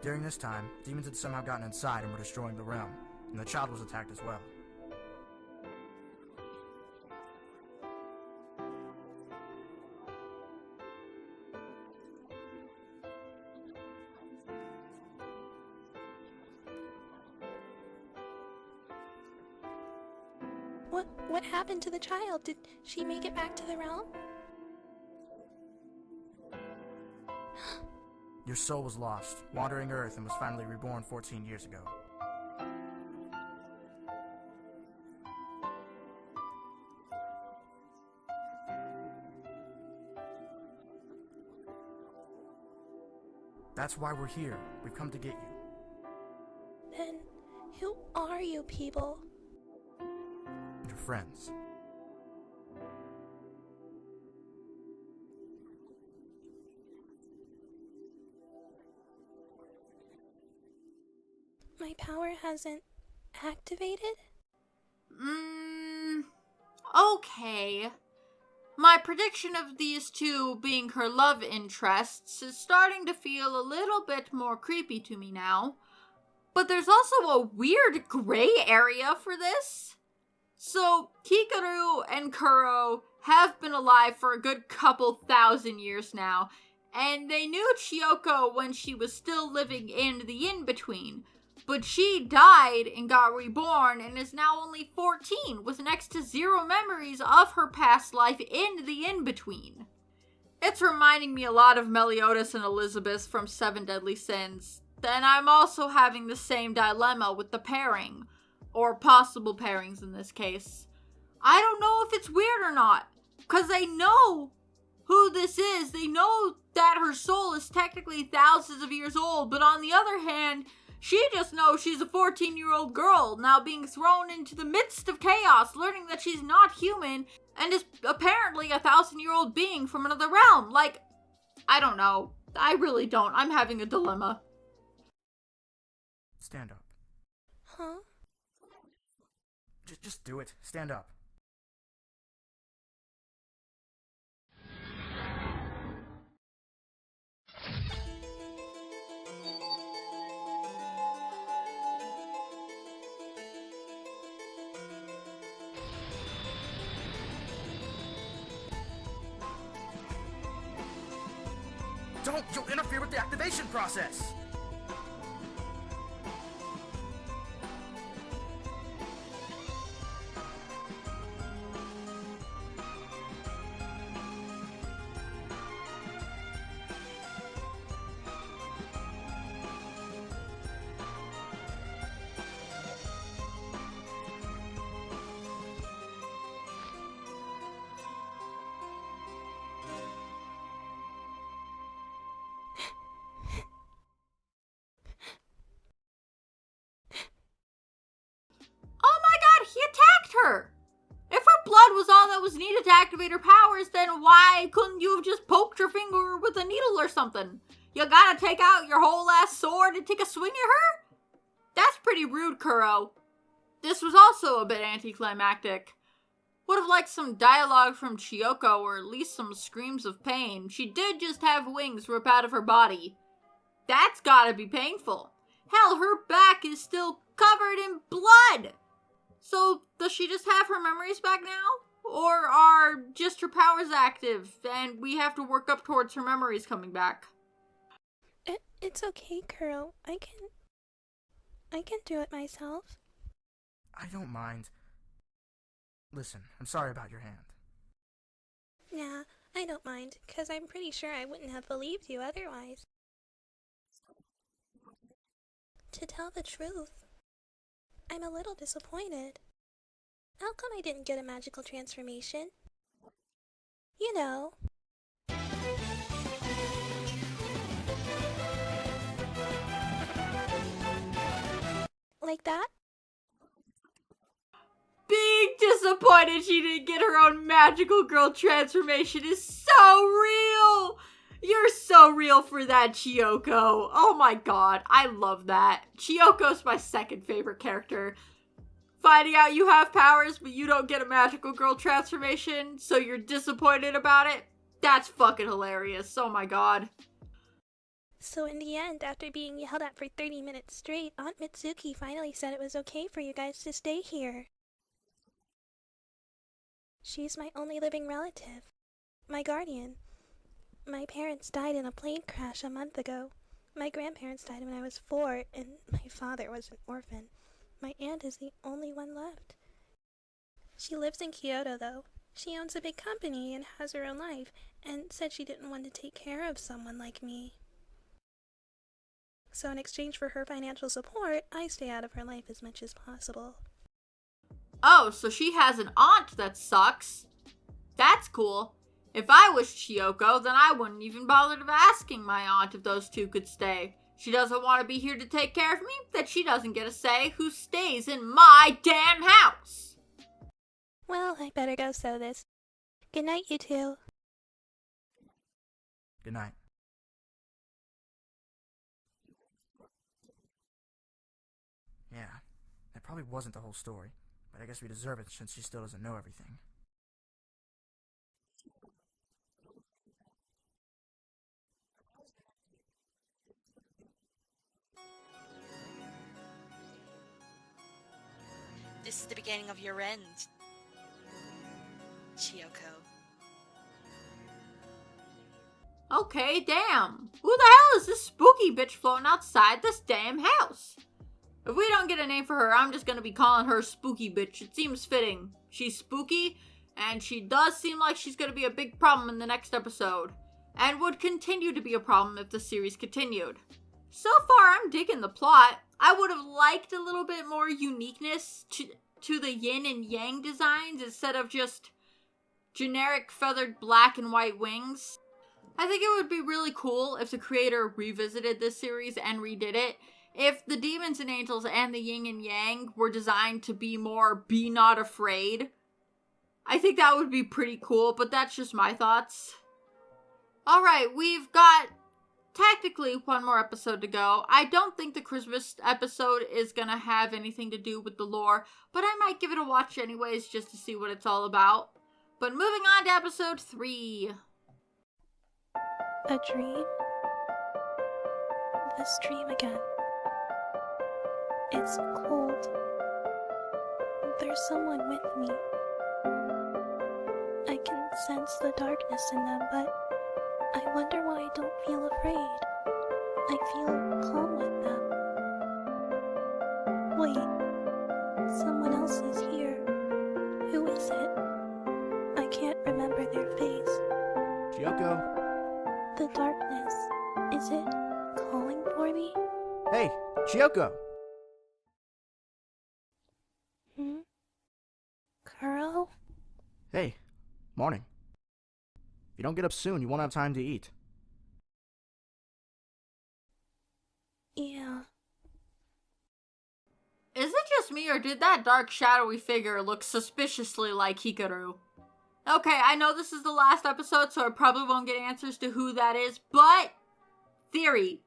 During this time, demons had somehow gotten inside and were destroying the realm, and the child was attacked as well. What happened to the child? Did she make it back to the realm? Your soul was lost, wandering Earth, and was finally reborn 14 years ago. That's why we're here. We've come to get you. Then, who are you people? Your friends. My power hasn't activated? Okay. My prediction of these two being her love interests is starting to feel a little bit more creepy to me now. But there's also a weird gray area for this. So, Hikaru and Kuro have been alive for a good couple thousand years now, and they knew Chiyoko when she was still living in the in-between. But she died and got reborn and is now only 14, with next to zero memories of her past life in the in-between. It's reminding me a lot of Meliodas and Elizabeth from Seven Deadly Sins. Then I'm also having the same dilemma with the pairing, or possible pairings in this case. I don't know if it's weird or not, because they know who this is. They know that her soul is technically thousands of years old, but on the other hand, she just knows she's a 14-year-old girl now being thrown into the midst of chaos, learning that she's not human and is apparently a 1,000-year-old being from another realm. Like, I don't know. I really don't. I'm having a dilemma. Stand up. Huh? Just do it. Stand up. Don't! You'll interfere with the activation process! Oh my god, he attacked her! If her blood was all that was needed to activate her powers, then why couldn't you have just poked her finger with a needle or something? You gotta take out your whole ass sword and take a swing at her? That's pretty rude, Kuro. This was also a bit anticlimactic. Would have liked some dialogue from Chiyoko or at least some screams of pain. She did just have wings rip out of her body. That's gotta be painful. Hell, her back is still covered in blood! So, does she just have her memories back now? Or are just her powers active, and we have to work up towards her memories coming back? It's okay, Kuro. I can do it myself. I don't mind. Listen, I'm sorry about your hand. Nah, I don't mind, 'cause I'm pretty sure I wouldn't have believed you otherwise. To tell the truth, I'm a little disappointed. How come I didn't get a magical transformation? You know. Like that? Being disappointed she didn't get her own magical girl transformation is so real! You're so real for that, Chiyoko. Oh my god, I love that. Chiyoko's my second favorite character. Finding out you have powers, but you don't get a magical girl transformation, so you're disappointed about it? That's fucking hilarious. Oh my god. So in the end, after being yelled at for 30 minutes straight, Aunt Mitsuki finally said it was okay for you guys to stay here. She's my only living relative. My guardian. My parents died in a plane crash a month ago. My grandparents died when I was 4, and my father was an orphan. My aunt is the only one left. She lives in Kyoto, though. She owns a big company and has her own life, and said she didn't want to take care of someone like me. So in exchange for her financial support, I stay out of her life as much as possible. Oh, so she has an aunt that sucks. That's cool. If I was Chiyoko, then I wouldn't even bother asking my aunt if those two could stay. She doesn't want to be here to take care of me, that she doesn't get a say who stays in my damn house. Well, I better go sew this. Good night, you two. Good night. Yeah, that probably wasn't the whole story, but I guess we deserve it since she still doesn't know everything. This is the beginning of your end, Chiyoko. Okay, damn. Who the hell is this spooky bitch floating outside this damn house? If we don't get a name for her, I'm just gonna be calling her Spooky Bitch. It seems fitting. She's spooky, and she does seem like she's gonna be a big problem in the next episode, and would continue to be a problem if the series continued. So far, I'm digging the plot. I would have liked a little bit more uniqueness to the yin and yang designs instead of just generic feathered black and white wings. I think it would be really cool if the creator revisited this series and redid it. If the demons and angels and the yin and yang were designed to be more be not afraid, I think that would be pretty cool, but that's just my thoughts. Alright, we've got technically one more episode to go. I don't think the Christmas episode is gonna have anything to do with the lore, but I might give it a watch anyways just to see what it's all about. But moving on to episode 3. A dream? This dream again. It's cold. There's someone with me. I can sense the darkness in them, but I wonder why I don't feel afraid. I feel calm with them. Wait, someone else is here. Who is it? I can't remember their face. Kyoko? The darkness, is it calling for me? Hey, Kyoko! Kuro? Hey, morning. If you don't get up soon, you won't have time to eat. Yeah. Is it just me, or did that dark, shadowy figure look suspiciously like Hikaru? Okay, I know this is the last episode, so I probably won't get answers to who that is, but... theory.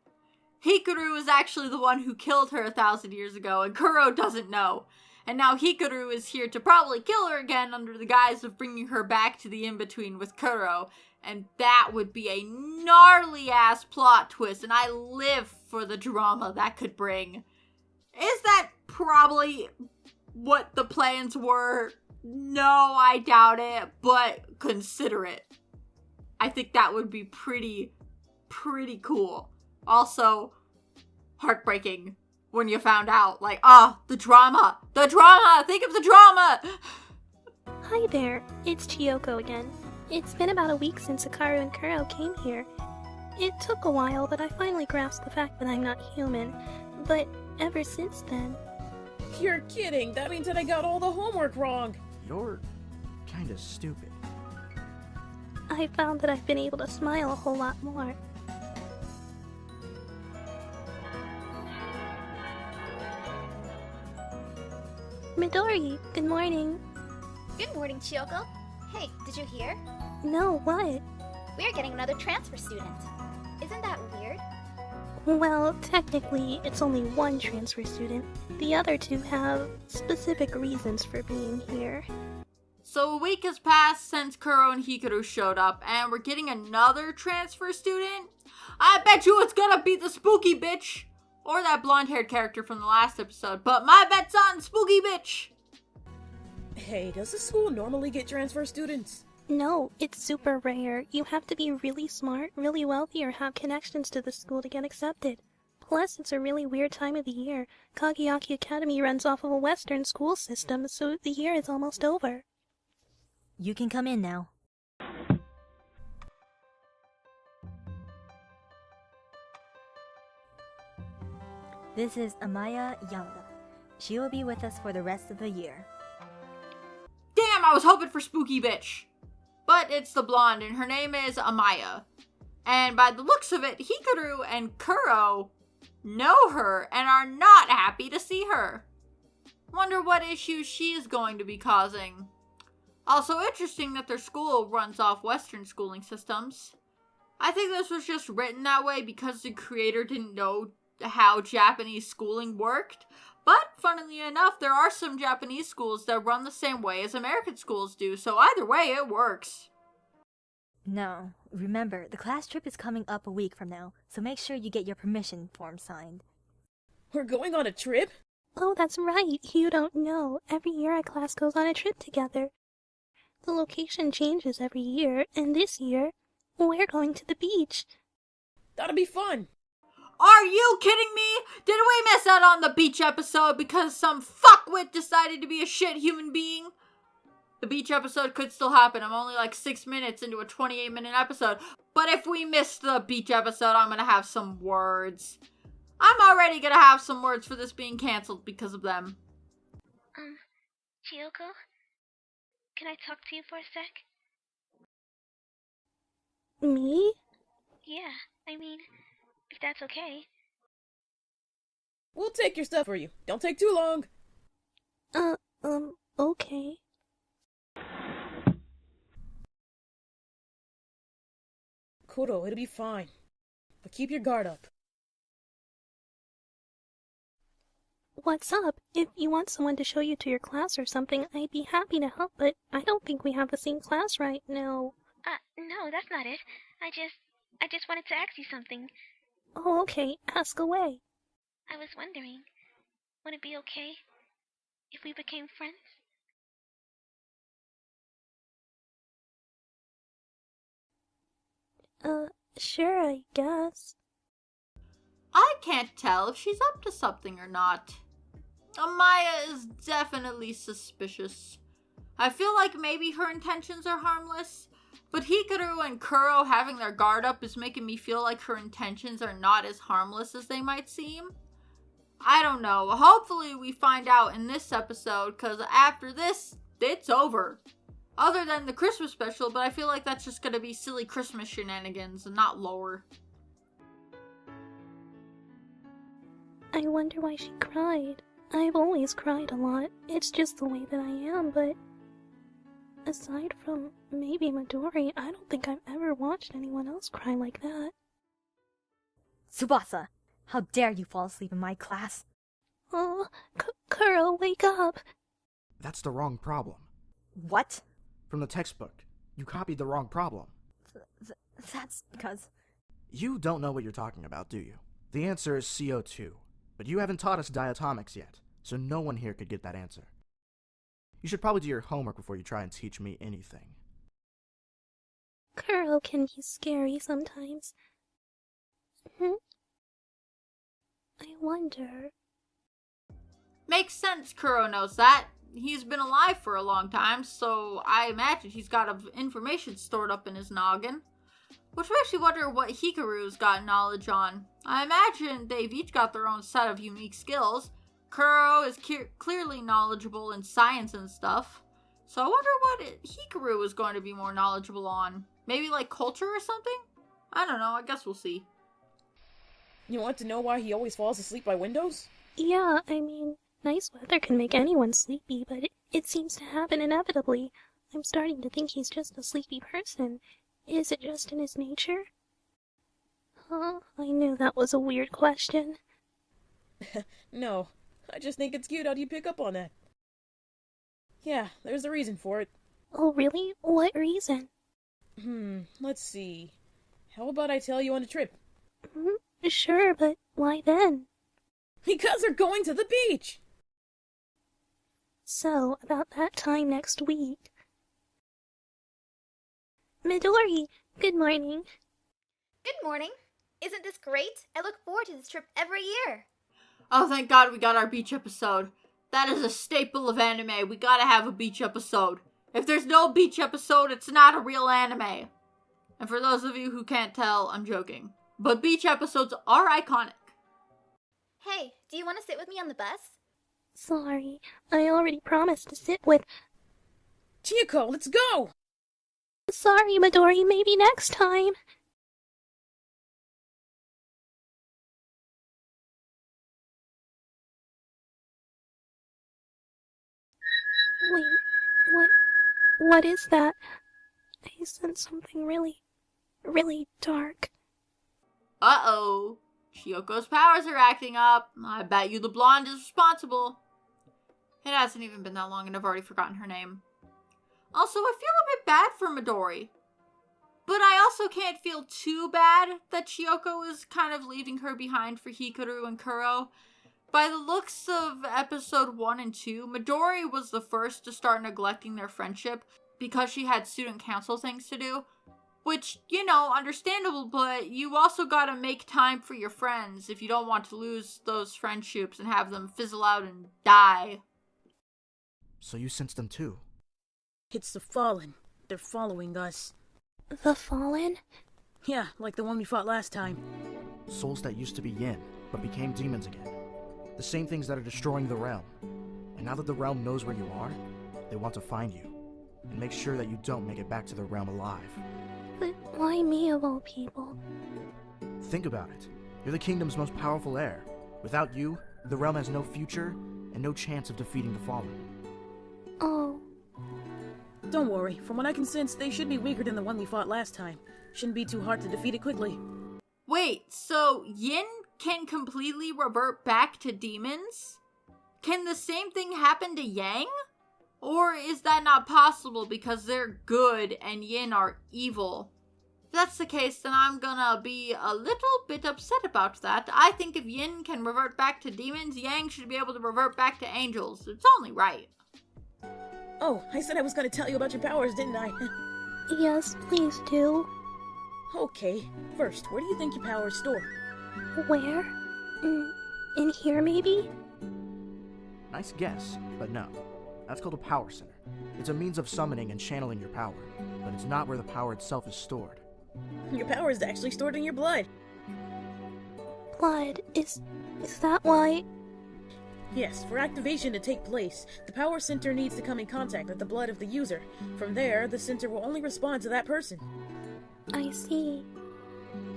Hikaru is actually the one who killed her 1,000 years ago, and Kuro doesn't know. And now Hikaru is here to probably kill her again under the guise of bringing her back to the in-between with Kuro. And that would be a gnarly-ass plot twist, and I live for the drama that could bring. Is that probably what the plans were? No, I doubt it, but consider it. I think that would be pretty cool. Also, heartbreaking when you found out, like, the drama, think of the drama! Hi there, it's Chiyoko again. It's been about a week since Hikaru and Kuro came here. It took a while, but I finally grasped the fact that I'm not human. But ever since then... You're kidding! That means that I got all the homework wrong! You're kinda stupid. I found that I've been able to smile a whole lot more. Midori, good morning. Good morning, Chiyoko. Hey, did you hear? No, what? We're getting another transfer student. Isn't that weird? Well, technically, it's only one transfer student. The other two have specific reasons for being here. So a week has passed since Kuro and Hikaru showed up, and we're getting another transfer student? I bet you it's gonna be the spooky bitch! Or that blonde-haired character from the last episode, but my bet's on spooky bitch! Hey, does the school normally get transfer students? No, it's super rare. You have to be really smart, really wealthy, or have connections to the school to get accepted. Plus, it's a really weird time of the year. Kageyaki Academy runs off of a Western school system, so the year is almost over. You can come in now. This is Amaya Yamada. She will be with us for the rest of the year. Damn, I was hoping for spooky bitch! But it's the blonde, and her name is Amaya. And by the looks of it, Hikaru and Kuro know her and are not happy to see her. Wonder what issues she is going to be causing. Also interesting that their school runs off Western schooling systems. I think this was just written that way because the creator didn't know how Japanese schooling worked. But, funnily enough, there are some Japanese schools that run the same way as American schools do, so either way, it works. No, remember, the class trip is coming up a week from now, so make sure you get your permission form signed. We're going on a trip? Oh, that's right. You don't know. Every year our class goes on a trip together. The location changes every year, and this year, we're going to the beach. That'll be fun. Are you kidding me? Did we miss out on the beach episode because some fuckwit decided to be a shit human being? The beach episode could still happen. I'm only like 6 minutes into a 28-minute episode. But if we missed the beach episode, I'm gonna have some words. I'm already gonna have some words for this being cancelled because of them. Chiyoko? Can I talk to you for a sec? Me? Yeah, I mean, if that's okay. We'll take your stuff for you. Don't take too long. Okay. Kuro, it'll be fine. But keep your guard up. What's up? If you want someone to show you to your class or something, I'd be happy to help, but I don't think we have the same class right now. No, that's not it. I just wanted to ask you something. Oh, okay. Ask away. I was wondering, would it be okay if we became friends? Sure, I guess. I can't tell if she's up to something or not. Amaya is definitely suspicious. I feel like maybe her intentions are harmless, but Hikaru and Kuro having their guard up is making me feel like her intentions are not as harmless as they might seem. I don't know. Hopefully we find out in this episode, because after this, it's over. Other than the Christmas special, but I feel like that's just gonna be silly Christmas shenanigans and not lore. I wonder why she cried. I've always cried a lot. It's just the way that I am, but aside from maybe Midori, I don't think I've ever watched anyone else cry like that. Tsubasa, how dare you fall asleep in my class? Oh, Kuro, wake up! That's the wrong problem. What? From the textbook. You copied the wrong problem. That's because... You don't know what you're talking about, do you? The answer is CO2. But you haven't taught us diatomics yet, so no one here could get that answer. You should probably do your homework before you try and teach me anything. Kuro can be scary sometimes. I wonder... Makes sense Kuro knows that. He's been alive for a long time, so I imagine he's got information stored up in his noggin. Which makes me wonder what Hikaru's got knowledge on. I imagine they've each got their own set of unique skills. Kuro is clearly knowledgeable in science and stuff. So I wonder what Hikaru is going to be more knowledgeable on. Maybe like culture or something? I don't know, I guess we'll see. You want to know why he always falls asleep by windows? Yeah, I mean, nice weather can make anyone sleepy, but it seems to happen inevitably. I'm starting to think he's just a sleepy person. Is it just in his nature? Huh, I knew that was a weird question. No, I just think it's cute how do you pick up on that. Yeah, there's a reason for it. Oh, really? What reason? Let's see. How about I tell you on a trip? Sure, but why then? Because we're going to the beach! So, about that time next week... Midori, good morning. Good morning. Isn't this great? I look forward to this trip every year. Oh, thank God we got our beach episode. That is a staple of anime. We gotta have a beach episode. If there's no beach episode, it's not a real anime. And for those of you who can't tell, I'm joking. But beach episodes are iconic. Hey, do you want to sit with me on the bus? Sorry, I already promised to sit with... Chiyoko, let's go! Sorry, Midori, maybe next time. Wait, what is that? I sense something really dark. Uh-oh. Chiyoko's powers are acting up. I bet you the blonde is responsible. It hasn't even been that long and I've already forgotten her name. Also, I feel a bit bad for Midori. But I also can't feel too bad that Chiyoko is kind of leaving her behind for Hikaru and Kuro. By the looks of episode 1 and 2, Midori was the first to start neglecting their friendship because she had student council things to do. Which, you know, understandable, but you also gotta make time for your friends if you don't want to lose those friendships and have them fizzle out and die. So you sense them too? It's the Fallen. They're following us. The Fallen? Yeah, like the one we fought last time. Souls that used to be yin, but became demons again. The same things that are destroying the realm. And now that the realm knows where you are, they want to find you. And make sure that you don't make it back to the realm alive. But why me of all people? Think about it. You're the kingdom's most powerful heir. Without you, the realm has no future and no chance of defeating the Fallen. Oh. Don't worry, from what I can sense, they should be weaker than the one we fought last time. Shouldn't be too hard to defeat it quickly. Wait, so Yin can completely revert back to demons? Can the same thing happen to Yang? Or is that not possible because they're good and Yin are evil? If that's the case, then I'm gonna be a little bit upset about that. I think if Yin can revert back to demons, Yang should be able to revert back to angels. It's only right. Oh, I said I was gonna tell you about your powers, didn't I? Yes, please do. Okay, first, where do you think your power is stored? Where? In here, maybe? Nice guess, but no. That's called a power center. It's a means of summoning and channeling your power, but it's not where the power itself is stored. Your power is actually stored in your blood. Blood? Is that why? Yes, for activation to take place, the power center needs to come in contact with the blood of the user. From there, the center will only respond to that person. I see.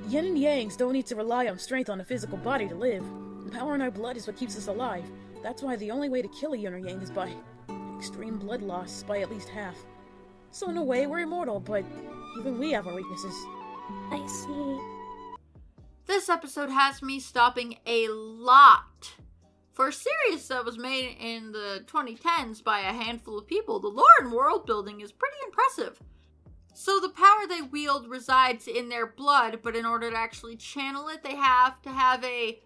Yin and Yangs don't need to rely on strength on a physical body to live. The power in our blood is what keeps us alive. That's why the only way to kill a Yin or Yang is by extreme blood loss by at least half. So in a way, we're immortal, but even we have our weaknesses. I see. This episode has me stopping a lot. For a series that was made in the 2010s by a handful of people, the lore and world building is pretty impressive. So the power they wield resides in their blood, but in order to actually channel it, they have to have a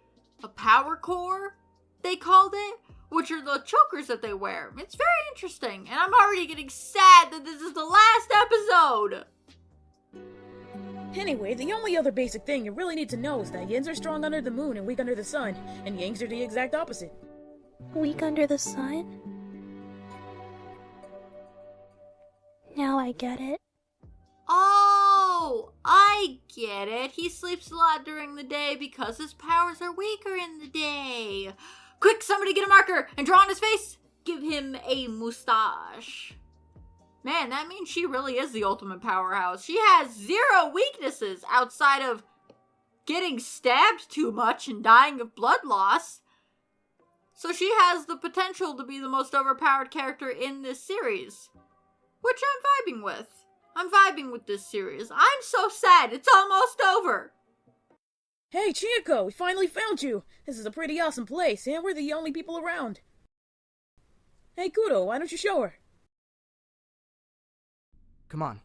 power core, they called it, which are the chokers that they wear. It's very interesting, and I'm already getting sad that this is the last episode. Anyway, the only other basic thing you really need to know is that Yins are strong under the moon and weak under the sun, and Yangs are the exact opposite. Weak under the sun? Now I get it. Oh, I get it. He sleeps a lot during the day because his powers are weaker in the day. Quick, somebody get a marker and draw on his face. Give him a mustache. Man, that means she really is the ultimate powerhouse. She has 0 weaknesses outside of getting stabbed too much and dying of blood loss. So she has the potential to be the most overpowered character in this series, which I'm vibing with. I'm vibing with this series. I'm so sad. It's almost over. Hey, Chiyoko, we finally found you. This is a pretty awesome place, and we're the only people around. Hey, Kudo, why don't you show her? Come on.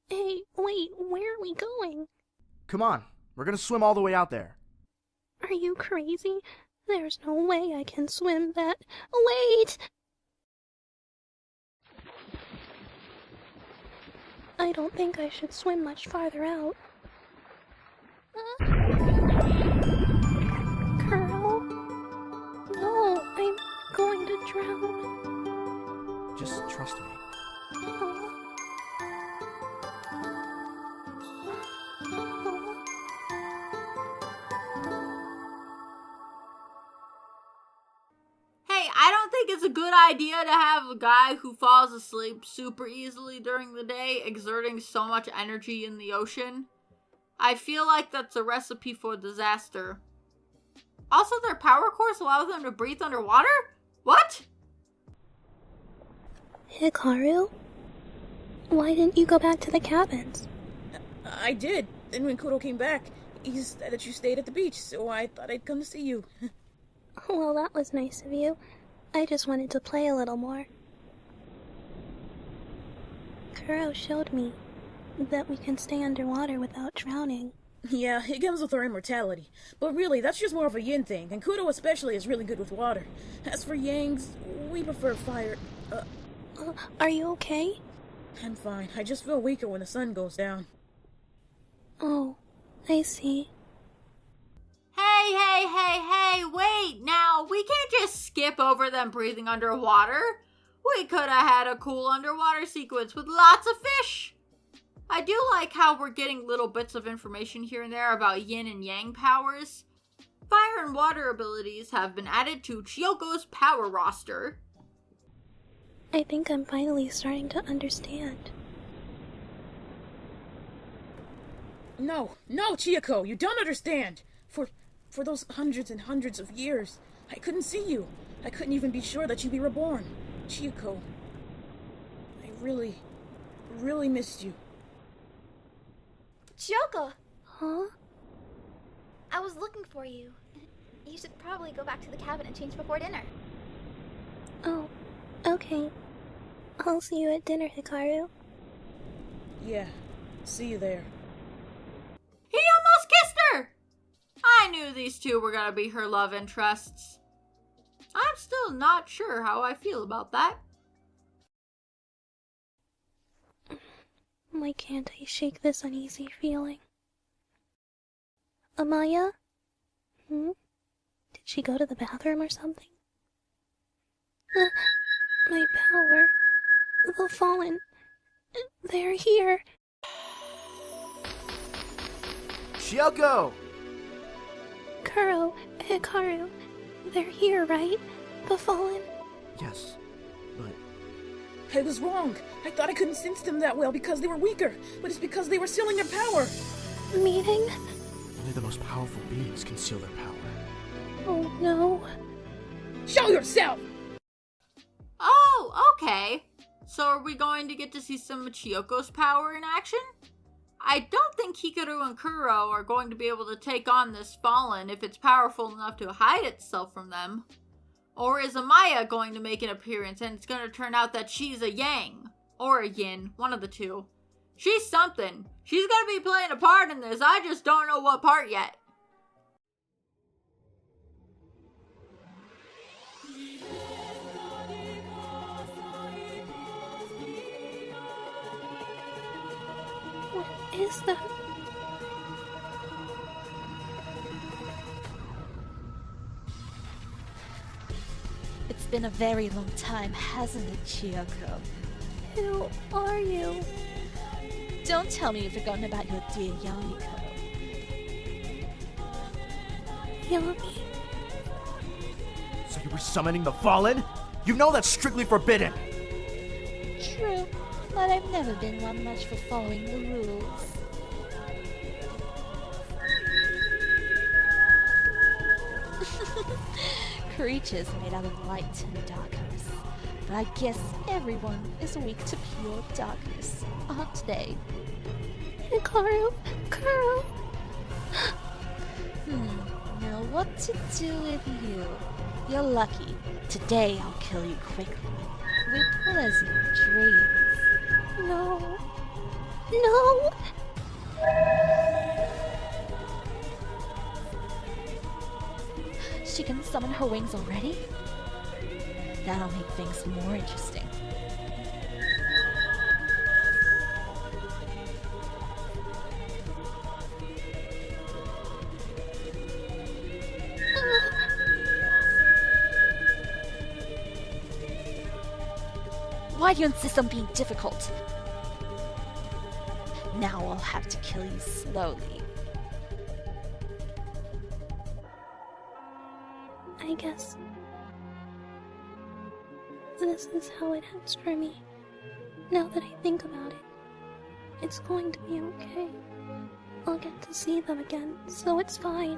Hey, wait, where are we going? Come on. We're gonna swim all the way out there. Are you crazy? There's no way I can swim that. Wait! I don't think I should swim much farther out. Curl? No, I'm going to drown. Just trust me. Hey, I don't think it's a good idea to have a guy who falls asleep super easily during the day exerting so much energy in the ocean. I feel like that's a recipe for disaster. Also, their power cores allow them to breathe underwater? What? Hikaru? Why didn't you go back to the cabins? I did. Then when Kudo came back, he said that you stayed at the beach, so I thought I'd come to see you. Well, that was nice of you. I just wanted to play a little more. Kuro showed me that we can stay underwater without drowning. Yeah, it comes with our immortality. But really, that's just more of a yin thing, and Kudo especially is really good with water. As for Yangs, we prefer fire. Are you okay? I'm fine. I just feel weaker when the sun goes down. Oh, I see. Hey, wait, now, we can't just skip over them breathing underwater. We could have had a cool underwater sequence with lots of fish. I do like how we're getting little bits of information here and there about yin and yang powers. Fire and water abilities have been added to Chiyoko's power roster. I think I'm finally starting to understand. No, Chiyoko, you don't understand. For those hundreds and hundreds of years, I couldn't see you. I couldn't even be sure that you'd be reborn. Chiyoko, I really, really missed you. Chiyoko! Huh? I was looking for you. You should probably go back to the cabin and change before dinner. Oh, okay. I'll see you at dinner, Hikaru. Yeah, see you there. He almost kissed her! I knew these two were gonna be her love interests. I'm still not sure how I feel about that. Why can't I shake this uneasy feeling? Amaya? Did she go to the bathroom or something? My power. The fallen. They're here. Chioko! Kuro, Hikaru. They're here, right? The fallen. Yes, but... I was wrong. I thought I couldn't sense them that well because they were weaker, but it's because they were sealing their power. Meaning? Only the most powerful beings can seal their power. Oh no. Show yourself! Oh, okay. So are we going to get to see some of Chiyoko's power in action? I don't think Hikaru and Kuro are going to be able to take on this fallen if it's powerful enough to hide itself from them. Or is Amaya going to make an appearance and it's going to turn out that she's a Yang? Or a Yin, one of the two. She's something. She's going to be playing a part in this, I just don't know what part yet. What is that? It's been a very long time, hasn't it, Chiyoko? Who are you? Don't tell me you've forgotten about your dear Yamiko. Yami? So you were summoning the Fallen? You know that's strictly forbidden! True, but I've never been one much for following the rules. Creatures made out of light and darkness. But I guess everyone is weak to pure darkness, aren't they? Hikaru, Kuro. Now what to do with you? You're lucky. Today I'll kill you quickly. With pleasant dreams. No. No! She can summon her wings already? That'll make things more interesting. Why do you insist on being difficult? Now I'll have to kill you slowly. I guess this is how it ends for me. Now that I think about it, it's going to be okay. I'll get to see them again, so it's fine.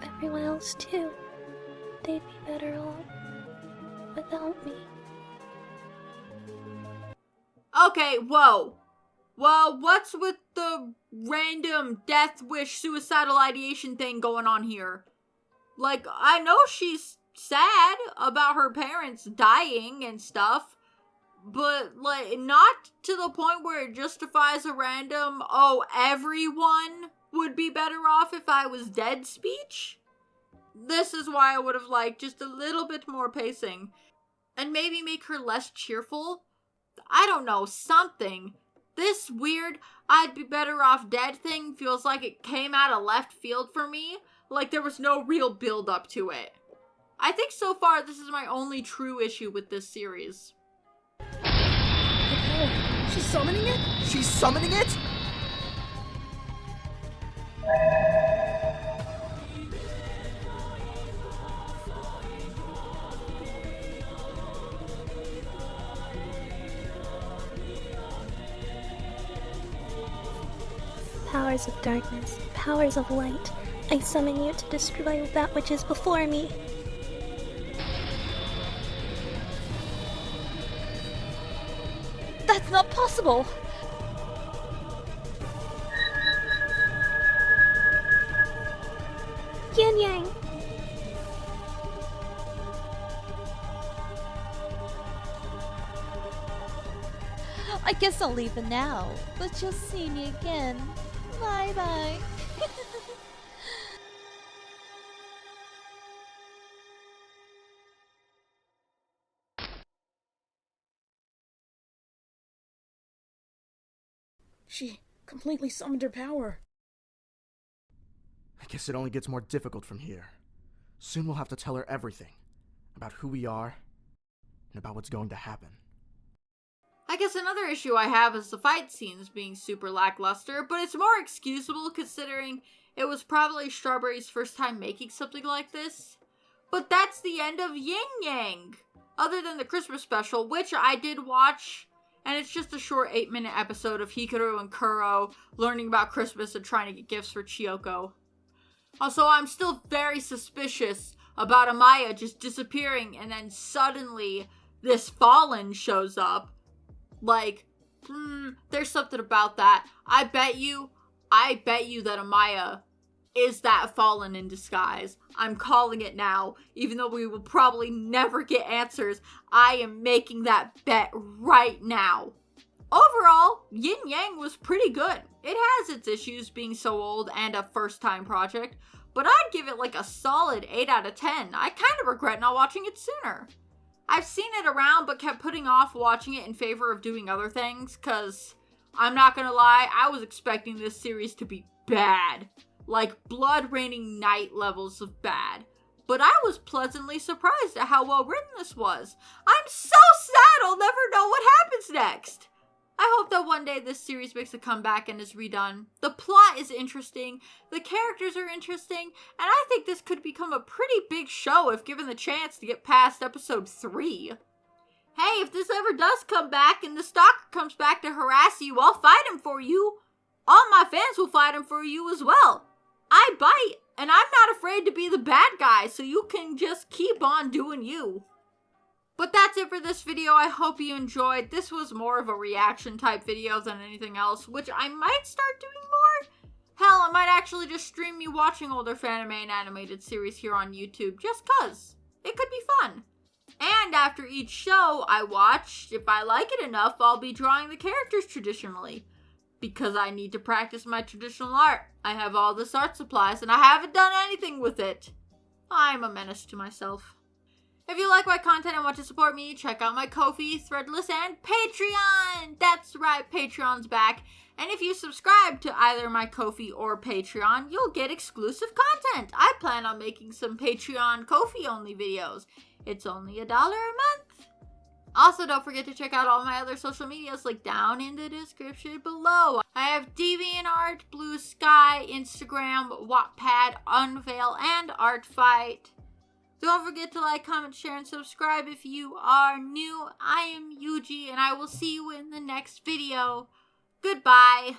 Everyone else too. They'd be better off without me. Okay, whoa. Well, what's with the random death wish suicidal ideation thing going on here? Like, I know she's sad about her parents dying and stuff, but, like, not to the point where it justifies a random, oh, everyone would be better off if I was dead speech? This is why I would have liked just a little bit more pacing. And maybe make her less cheerful? I don't know, something. This weird, I'd be better off dead thing feels like it came out of left field for me. Like there was no real build up to it. I think so far this is my only true issue with this series. She's summoning it? She's summoning it?! Powers of darkness, powers of light, I summon you to destroy that which is before me. That's not possible! YinYang! I guess I'll leave for now, but you'll see me again. Bye bye. She completely summoned her power. I guess it only gets more difficult from here. Soon we'll have to tell her everything. About who we are, and about what's going to happen. I guess another issue I have is the fight scenes being super lackluster, but it's more excusable considering it was probably Strawberry's first time making something like this. But that's the end of YinYang! Other than the Christmas special, which I did watch, and it's just a short 8-minute episode of Hikaru and Kuro learning about Christmas and trying to get gifts for Chiyoko. Also, I'm still very suspicious about Amaya just disappearing and then suddenly this Fallen shows up. Like, there's something about that. I bet you that Amaya is that Fallen in disguise. I'm calling it now, even though we will probably never get answers. I am making that bet right now. Overall, YinYang was pretty good. It has its issues being so old and a first-time project, but I'd give it like a solid 8 out of 10. I kind of regret not watching it sooner. I've seen it around but kept putting off watching it in favor of doing other things, cause I'm not gonna lie, I was expecting this series to be bad. Like blood raining night levels of bad. But I was pleasantly surprised at how well written this was. I'm so sad I'll never know what happens next. I hope that one day this series makes a comeback and is redone. The plot is interesting, the characters are interesting, and I think this could become a pretty big show if given the chance to get past episode 3. Hey, if this ever does come back and the stalker comes back to harass you, I'll fight him for you. All my fans will fight him for you as well. I bite, and I'm not afraid to be the bad guy, so you can just keep on doing you. But that's it for this video. I hope you enjoyed. This was more of a reaction type video than anything else, which I might start doing more. Hell, I might actually just stream me watching older fanime and animated series here on YouTube, just cuz. It could be fun. And after each show I watch, if I like it enough, I'll be drawing the characters traditionally. Because I need to practice my traditional art. I have all this art supplies and I haven't done anything with it. I'm a menace to myself. If you like my content and want to support me, check out my Ko-fi, Threadless, and Patreon! That's right, Patreon's back. And if you subscribe to either my Ko-fi or Patreon, you'll get exclusive content. I plan on making some Patreon Ko-fi only videos. It's only $1 a month. Also, don't forget to check out all my other social medias linked down in the description below. I have DeviantArt, Blue Sky, Instagram, Wattpad, Unveil, and Artfight. Don't forget to like, comment, share, and subscribe if you are new. I am Yuji, and I will see you in the next video. Goodbye.